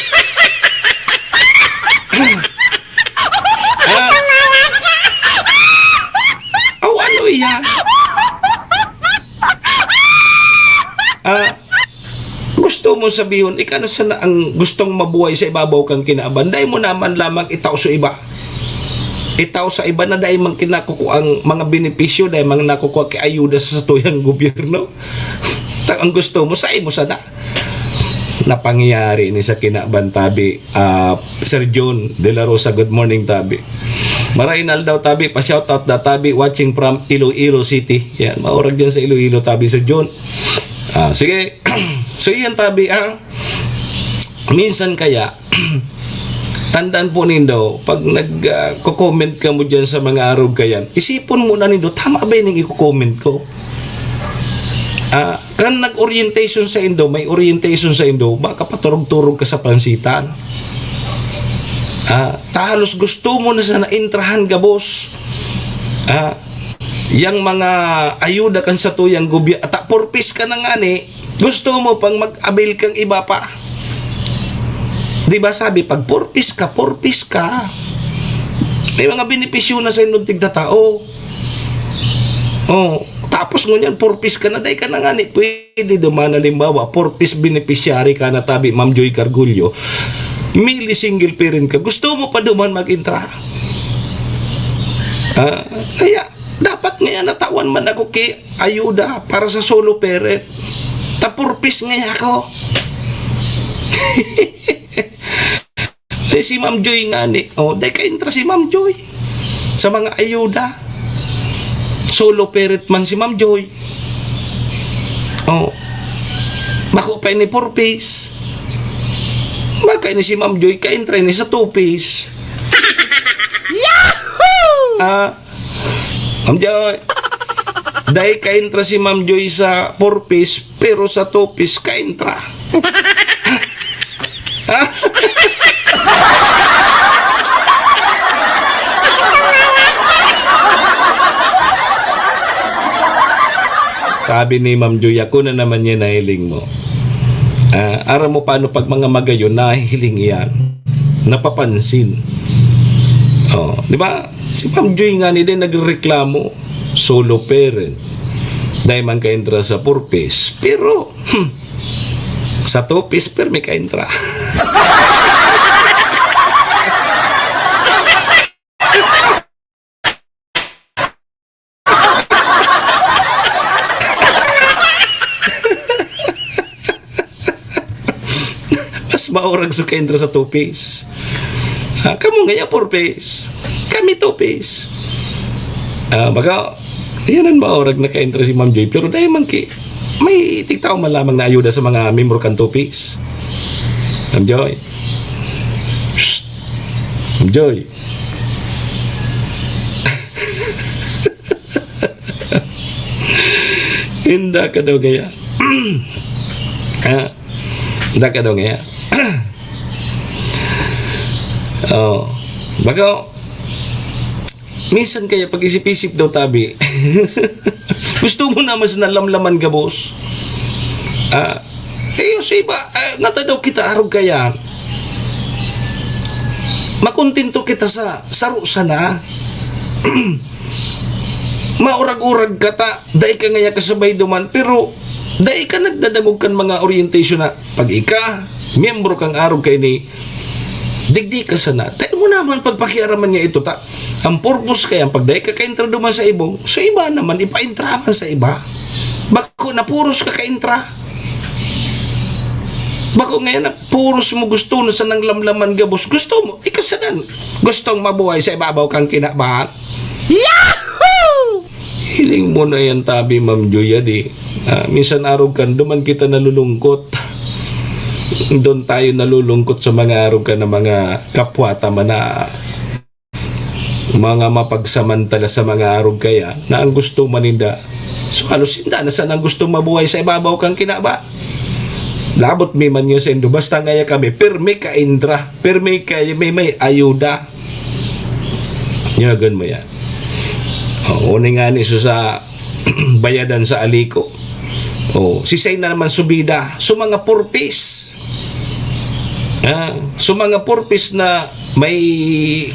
Ano yan? Gusto mo sabihin, ika na sana ang gustong mabuhay sa ibabaw kang kinaaban, dahil mo naman lamang itaw sa iba. Itaw sa iba na dahil mang kinakukuha ang mga benepisyo, dahil mang nakukuha kay ayuda sa satuyang gobyerno. Ang gusto mo, sa mo sana. Napangyayari ni sa kinaaban tabi, Sir John De La Rosa, good morning tabi. Marainal daw tabi, pa-shoutout na tabi, watching from Iloilo City. Yan, maurag dyan sa Iloilo tabi, Sir John. Sige, so yan tabi minsan kaya tandaan po nindo pag nag-comment ka mo dyan sa mga arog kayan, isipon mo na nindo tama ba yung i-comment ko? Kan nag-orientation sa Indo, may orientation sa Indo, baka paturog-turog ka sa pansitan. Tahalos gusto mo na sana intrahan gabos. Yang mga ayuda kan sa tuyang gobyerno at purpose ka na nga ni, gusto mo pang mag-abil kang iba pa. Di ba sabi, pag purpose ka, may mga benepisyo na sa inong tigdatao. Tapos ngunyan, purpose ka na, dahil ka na nga ni, pwede duman, halimbawa, purpose beneficiary ka na tabi, Ma'am Joy Cargullo, mili single parent ka, gusto mo pa duman mag-intra. Kaya, dapat ngayon natawan man ako kay ayuda para sa solo parent. Ta-purpose ngayon ako. Si Ma'am Joy nga ni, dahil ka-intra si Ma'am Joy sa mga ayuda. Solo parent man si Ma'am Joy. Makupay ni purpose. Makay ni si Ma'am Joy, ka-intra ni sa two-piece. Yahoo! Ma'am Joy, dahil ka-intra si Ma'am Joy sa 4-piece, pero sa 2-piece ka-intra. Sabi ni Ma'am Joy, ako na naman yan nahiling mo. Ara mo paano pag mga magayon, nahihiling yan. Napapansin. Di ba? Si Ma'am Joy nga ni din nagreklamo, solo parent. Dahil man ka-intra sa 4-piece. Pero, sa 2-piece, pero may ka-intra. Mas maurag sa ka-intra sa 2-piece. Kamu nga 4-piece. Kami 2-piece. Baga, Yan ang maorag naka-enter si Ma'am Joy. Pero dahil man may tigtao man lamang na ayuda sa mga membro kan Tupis. Ma'am Joy. Shh. Ma'am Joy. Hinda ka daw kaya. Hinda ka daw kaya. Oh. Baka minsan kaya pag-isip-isip daw tabi. Gusto mo naman sa nalamlaman ka, boss? Sa iba, nata daw kita arog kaya. Makontento kita sa saro sana. Maurag-urag ka ta, dahil ka ngaya kasabay duman, pero dahil ka nagdadagog kan mga orientation na pag ika, miyembro kang arog kay ni digdi ka sana. Dahil mo naman pagpakiaraman niya ito ta. Ang purpose kaya, pag dahil ka ka-intra duman sa ibong, sa iba naman, ipa-intra man sa iba. Bako na puros ka ka-intra. Bako ngayon na puros mo gusto na sa nang lamlaman gabos. Gusto mo, ikasanan. Gustong mabuhay sa ibabaw kang kinabahan. Yahoo! Hiling mo na yan tabi, Ma'am Joy, di. Minsan araw kan, duman kita nalulungkot. Doon tayo nalulungkot sa mga araw ka na mga kapwa tama na mga mapagsamantala sa mga araw kaya na ang gusto maninda. So halos hindi na saan ang gusto mabuhay sa ibabaw kang kinaba. Labot may man nyo sa indo. Basta ngaya kami, perme ka indra. Perme ka may ayuda. Nyagan mo yan. Uning nga niso sa bayadan sa aliko. Sisay na naman subida. So mga purpose. So mga purpose na may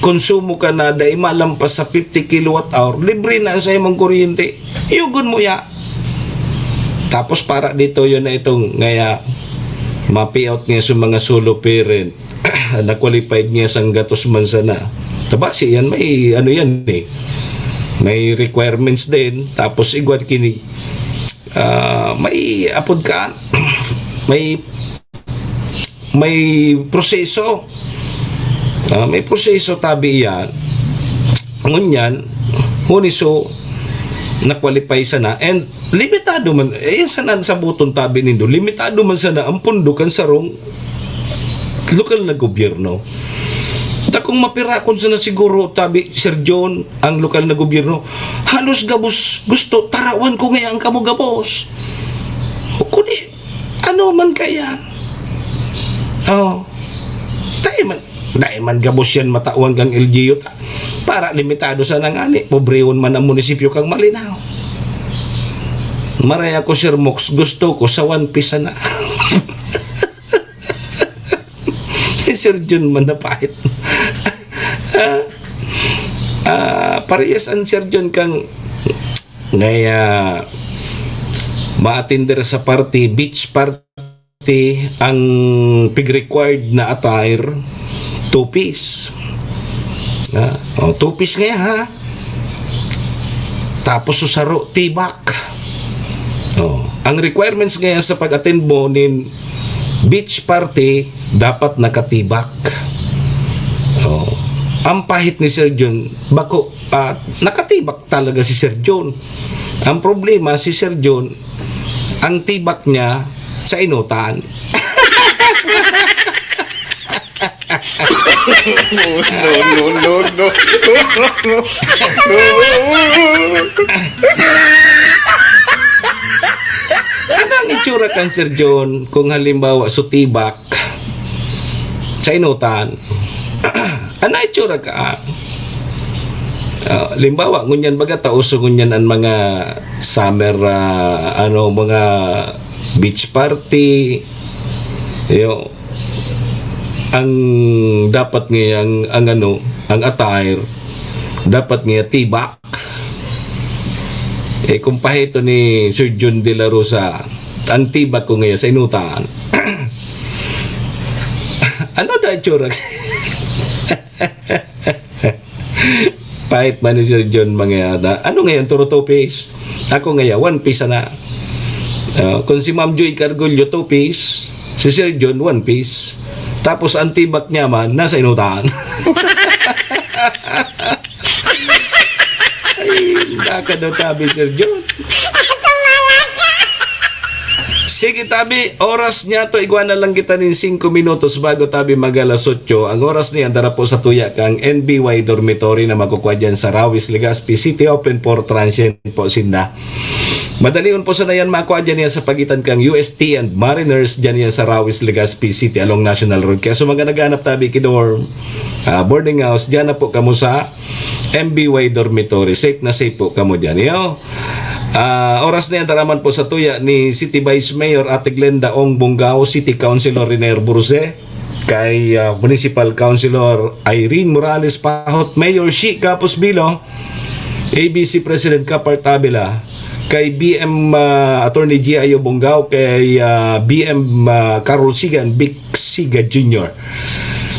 konsumo ka na dahil malampas sa 50 kWh, libre na sa imong kuryente. Iugon mo ya. Tapos para dito yun na itong ngaya ma-payout niya sa mga solo parent na qualified niya sang gatos man sana. Tabasi yan, may ano yan eh. May requirements din. Tapos igwad kini may apod ka may proseso. May proseso tabi yan. Ngunyan, huniso na-qualify sana and limitado man sana sa buton tabi nindo, limitado man sana ang pundukan sarong lokal na gobyerno. Takong mapirakon sana siguro tabi Sir John ang lokal na gobyerno. Halos gabos gusto tarawan ko ngayon kamo gabos. Kuni ano man kaya. Dahil man gabos yan matauan kang LGU para limitado sa nangani. Pobrehon man ang munisipyo kang Malinaw. Maraya ko Sir Mox, gusto ko sa 1 piece na. Sir John man napahit. Parehas ang Sir John kang ngaya ma-attender sa party, beach party, ang pig-required na attire 2-piece. 2-piece nga ha. Tapos susaro, tibak. Ang requirements ngayon sa pag-attend mo nin beach party, dapat nakatibak. Ang pahit ni Sir John, bako, nakatibak talaga si Sir John. Ang problema si Sir John, ang tibak niya sa inutan. No. Ano ang itsura kan Sir John kung halimbawa sutibak sa inutan? Ano itsura ka? Limbawa ngunyan baga tauso ngunyan ang mga summer mga beach party ang dapat ngayang ang attire dapat ngaya tibak. Kung pahito ni Sir John de la Rosa, ang tibak ko ngayon sa inutan. Ano da itsura? Pahit man ni Sir John mangyada. Ano ngayon, turo 2-piece? Ako ngayon, 1-piece na. Kung si Ma'am Joy Cargullo 2-piece, si Sir John 1-piece. Tapos ang tibak niya man, nasa inutan. Ay, Handa ka daw tabi, Sir John. Sige tabi, oras niya to iguana lang kita nin 5 minutos bago tabi mag-alas 8. Ang oras niya andara po sa tuya kang NBY Dormitory na makukuha dyan sa Rawis, Legazpi City, open for transient po sinda. Madalion po sana yan makuha dyan yan sa pagitan kang UST and Mariners dyan yan sa Rawis, Legazpi City along National Road. Kaya so mga naghanap tabi kidor boarding house, dyan na po kamo sa MBY Dormitory. Safe na safe po kamo dyan. Yo. Oras na yan taraman po sa tuya ni City Vice Mayor Ate Glenda Ong Bungao, City Councilor Riner Burse, kay Municipal Councilor Irene Morales Pahot, Mayor Shi Capos Bilo, ABC President Kapar Tabela, kay BM Attorney G.I.O. Bungao, kay BM Carol Sigan, Big Siga Jr.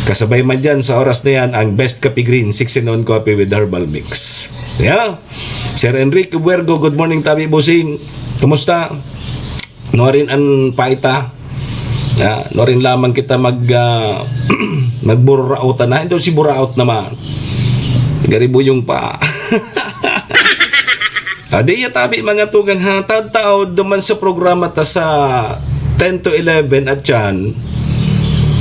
Kasabay man dyan sa oras na yan ang Best Coffee Green 6-in-1 coffee with herbal mix. Yeah. Sir Enrique Buergo, good morning tabi busing. Kumusta? Norin ang paita. Norin lamang kita magburautan na. Ito si buraut naman. Garibuyong pa. Di tabi mga tugang ha. Tao duman sa programa ta sa 10 to 11 at yan.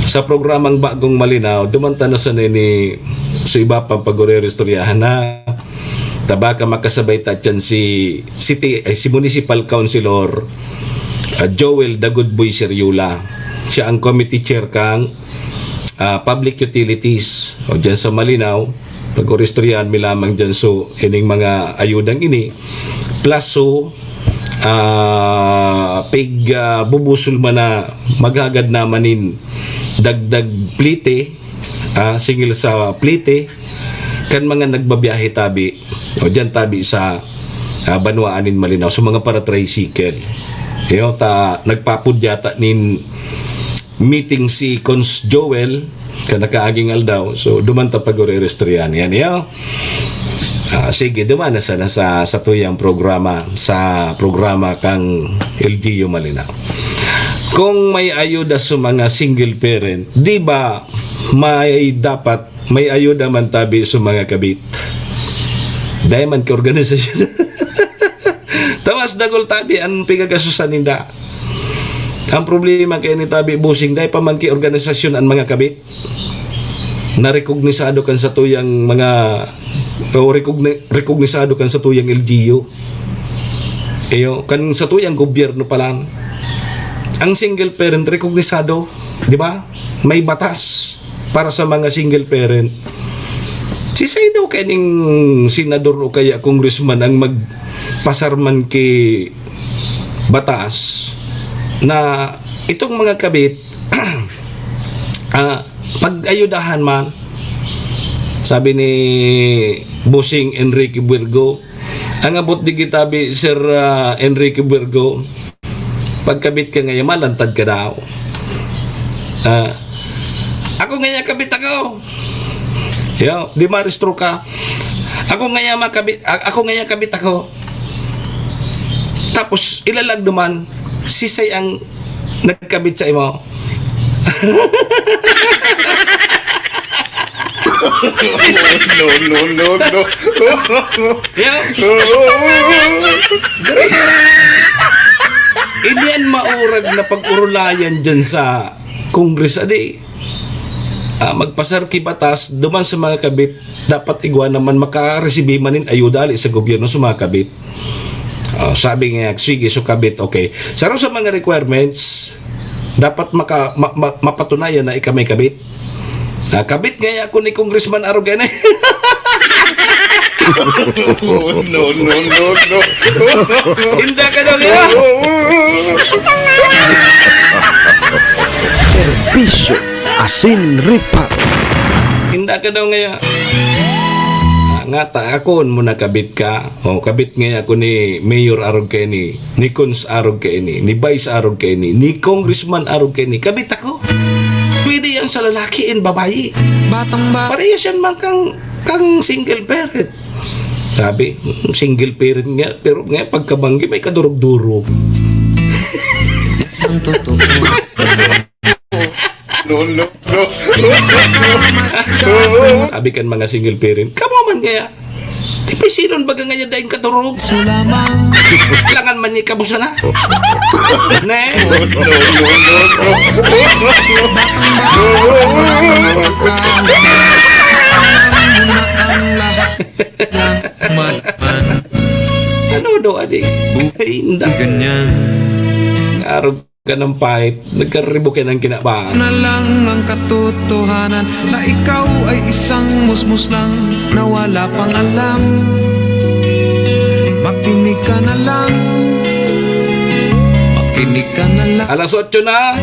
Sa programang Bagong Malinaw, dumanta na sa ni so iba pang pag-restoryahan na tabaka makasabay tatyan si Municipal Councilor Joel The Good Boy Seriula. Siya ang committee chair kang Public Utilities o dyan sa Malinaw. Pag-restoryahan mi lamang dyan so ining mga ayudang ini plus so bubusol man na maghagad namanin dagdag plite, singil sa plite kan mga nagbabiyahe tabi o dyan tabi sa Banwaanin Malinaw so mga para tricycle nagpapudyata nin meeting si Cons Joel kan nakaaging aldaw so dumanta pag-restoryahan yan sige dumana sana sa tuyang programa sa programa kang LGU Malinaw. Kung may ayuda sa mga single parent, di ba may ayuda man tabi sa mga kabit? Dahil man ka organisasyon. Tawas dagol tabi ang pigagasusan ninda. Ang problema kay ni tabi busing dahil pa man ki organisasyon ang mga kabit. Narekognisado kan sa tuyang mga rekognisado kan sa tuyang LGU. Kan sa tuyang gobyerno pa lang. Ang single parent rekognisado, di ba? May batas para sa mga single parent. Si say daw kaning senador o kaya congressman ang magpasarman kay batas na itong mga kabit pag-ayudahan man. Sabi ni Bossing Enrique Buergo, ang abot di kitabi Sir Enrique Buergo, pagkabit ka ngayon, malantad ka daw. Ako ngayon kabit ako. Di maristro ka. Ako ngayon kabit ako. Tapos ilalag duman, sisay ang nagkabit sa imo. No. Inian maurag na pag-urulayan dyan sa Congress magpasar ki batas duman sa mga kabit dapat igwa naman makaresibi manin ayuda sa gobyerno sa mga kabit. Sabi nga sige so kabit okay saro sa mga requirements dapat mapatunayan na ika may kabit. Kabit nga ako ni Congressman Arugene. No. Hindi ka daw niya. Serbisyo Asin Reparo. Hindi ka daw ngayon. Nga ta, ako mo nakabit ka. Kabit nga ako ni Mayor Arog Kenny, ni Cons Arog Kenny, ni Vice Arog Kenny, ni Congressman Arog Kenny. Kabit ako. Pwede yan sa lalaki and babae. Parehas yan man kang single parent. Sabi, single parent nga, pero nga pagkabanggi may kadurog-durog. Ang totoo. No. Sabi kan mga single parent, kamo man kaya. Di pa silon baga nga niya dahil katurog. Sulamang Kailangan man niya kabusa na. Ne? matman. Ano do, adik? Ay, hindi. Ganyan Arog ka ng pahit. Nagkaribo ka ng kinabahan. na lang ang katotohanan na ikaw ay isang musmus lang na wala pang alam. Makinig ka na lang. Makinig ka na lang. Alas 8 na.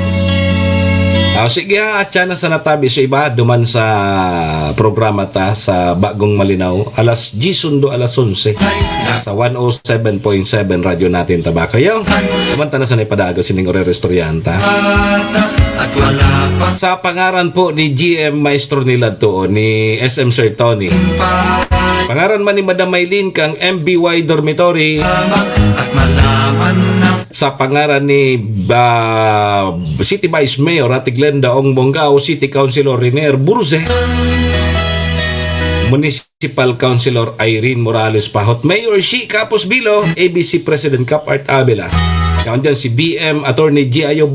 Sige ha, atya na sa natabi sa iba, duman sa programa ta sa Bagong Malinaw. Alas 10 sundo, alas 11. Sa 107.7 radyo natin tabaka. Yo, sumanta na sa naipadagaw sining Orero Estudyanta. At wala pa Sa pangaran po ni GM Maestro nila to, ni SM Sir Tony. Pangaran man ni Madam Maylin kang MBY Dormitory. at malaman ng Sa pangaran ni City Vice Mayor at Glenda Ong Bongao, City Councilor Renier Burze, Municipal Councilor Irene Morales Pahot, Mayor Shi Capos Bilo, ABC President Cap Art Abela. Kawan dyan si BM Attorney G. Ayo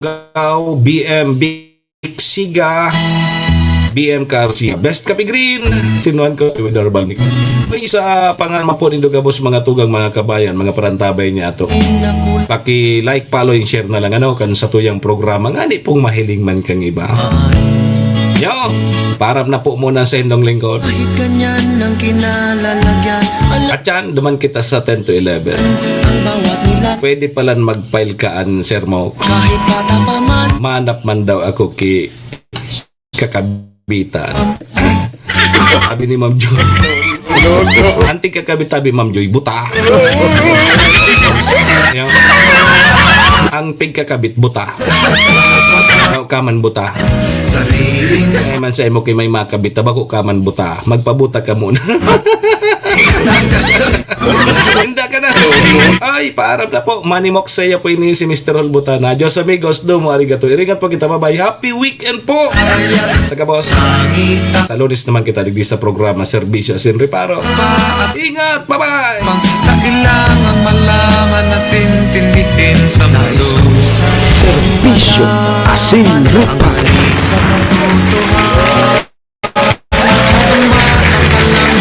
Bongao, BM Big Siga, BM Garcia, Best Kapi Green, sinuan ko with Herbal Mix. May isa pangalan po nindo gabos mga tugang mga kabayan, mga parantabay niya ato. Paki-like, follow, and share na lang ano kan sa tuyang programa. Ngani pong mahiling man kang iba. Yo, parang na po muna sa indong lingkod. kahit ganyan ang kinalalagyan. At yan, duman kita sa 10 to 11. Ang bawat nila Pwede palan mag-file kaan, Sir Mo. kahit bata pa man. Manap man daw ako ki kakabitan. Sabi ni Ma'am Joy. Anting kakabit-tabi, Ma'am Joy, buta. Yo. Ang pigkakabit, buta. Kaman buta. Sariling Ay man sa imo kay may makabit, tabako kaman buta. Magpabuta ka muna. Handa ka na. Ay, paarap na po. Manimok saya po ini si Mr. Hulbutana. Diyos amigos, domo arigato. Iringat po kita, bye-bye. Happy weekend po. Saka boss, sa Lunes naman kita digdi sa programa Serbisyo Asin Reparo. Ingat, bye-bye. pang kailangang malaman natin tindihin sa mundo. Serbisyo Asin Reparo. Sa katotohanan ang batang alam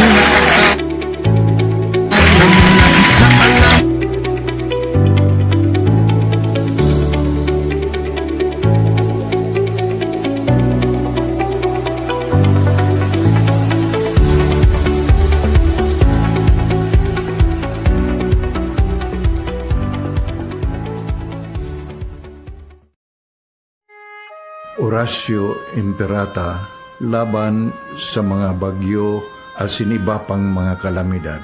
Horacio Imperata laban sa mga bagyo asin iba pang mga kalamidad.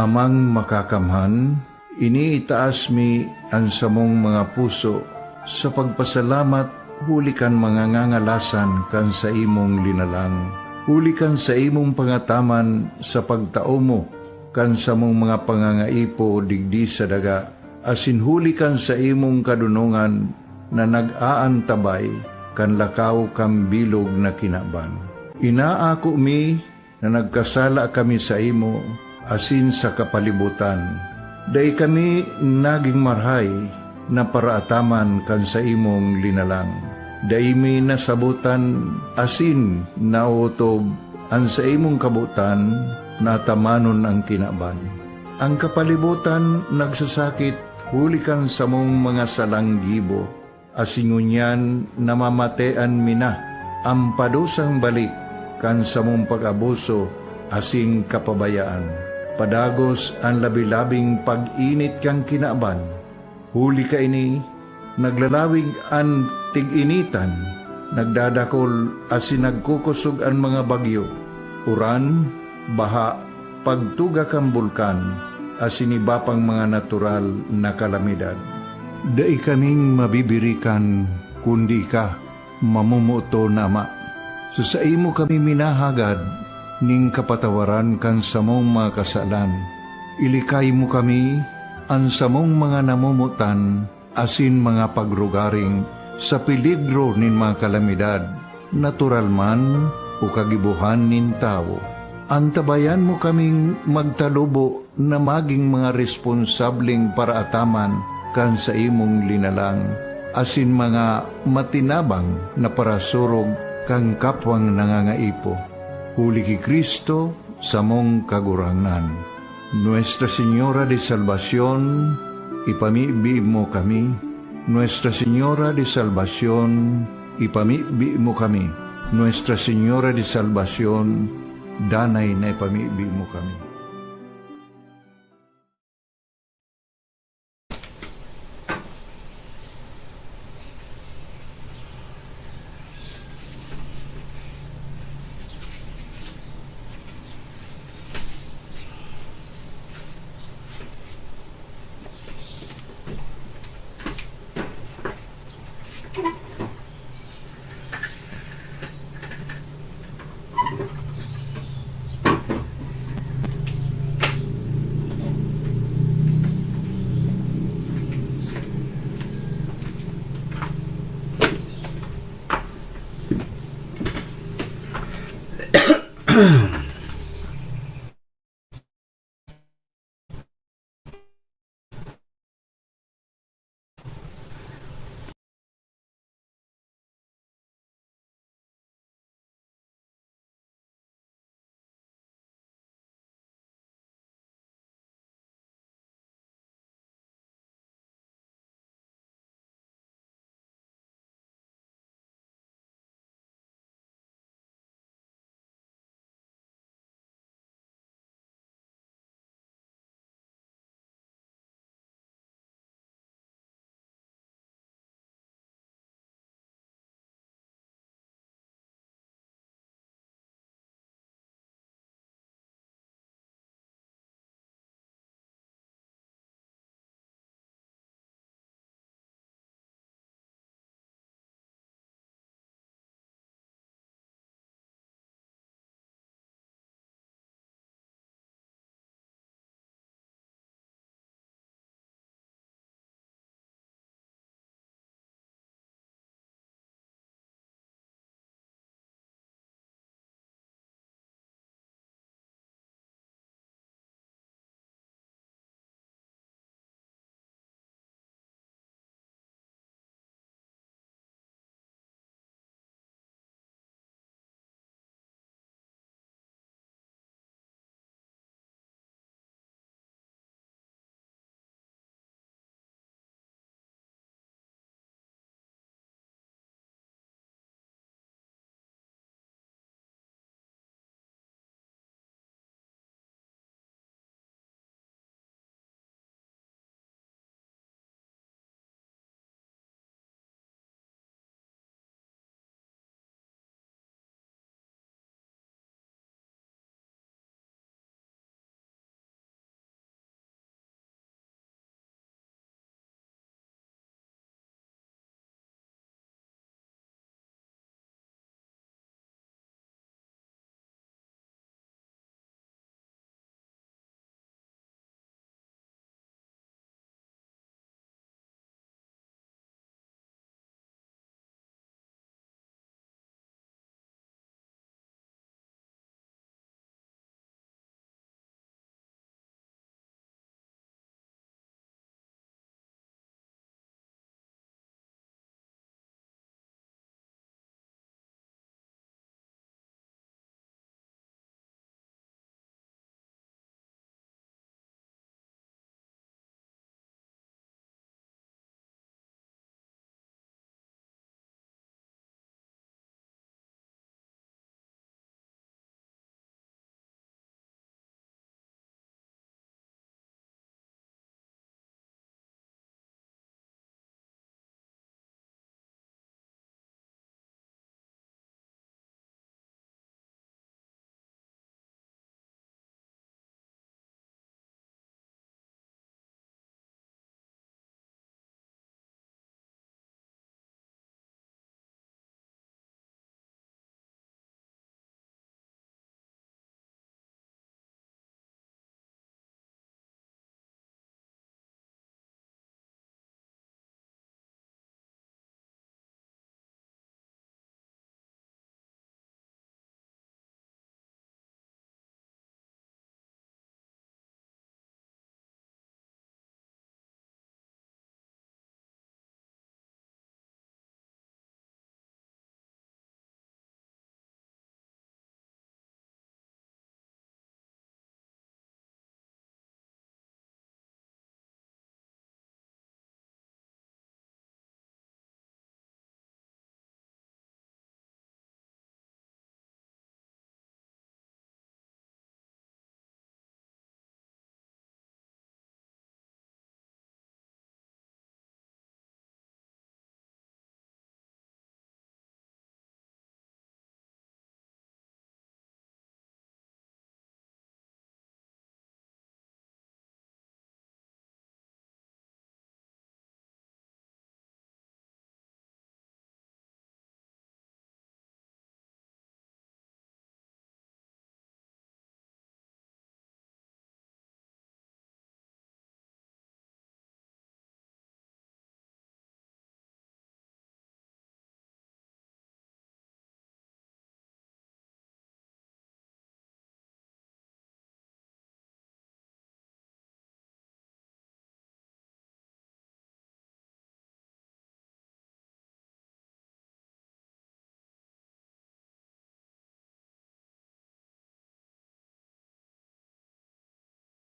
Amang makakamhan, iniitaas mi ang samong mga puso sa pagpasalamat hulikan mga ngangalasan kan sa imong linalang. Hulikan sa imong pangataman sa pagtao mo kan sa mong mga pangangaipo digdi sa daga. Asin hulikan sa imong kadunungan na nag-aantabay kan lakaw kang bilog na kinaban. Inaako mi na nagkasala kami sa imo asin sa kapalibutan. Day kami naging marhay na paraataman kan sa imong linalang. Day mi nasabutan asin nautob ang sa imong kabutan na tamanon ang kinaban. Ang kapalibutan nagsasakit hulikan sa mong mga salanggibo. Asingunyan namamatean mina ang padusang balik kan sa mong pag-abuso asing kapabayaan. Padagos ang labi-labing pag-init kang kinaban. Huli ka ini, naglalawig ang tig-initan, nagdadakol asin nagkukusog ang mga bagyo. Uran, baha, pagtuga kang bulkan, asin iba pang mga natural na kalamidad. Dai kaming mabibirikan kundi ka, mamumuto na ama. Sa imo kami minahagad, ning kapatawaran kan samong mga kasalan. Ilikay mo kami, ang samong mga namumutan, asin mga pagrugaring, sa peligro nin mga kalamidad, natural man o kagibuhan nin tao. Antabayan mo kaming magtalubo na maging mga responsabling paraataman kan sa imong linalang, asin mga matinabang na parasurog kang kapwang nangangaipo. Huli ki Kristo sa mong kagurangan. Nuestra Señora de Salvación, ipamibi mo kami. Nuestra Señora de Salvación, ipamibi mo kami. Nuestra Señora de Salvación, danay na ipamibi mo kami.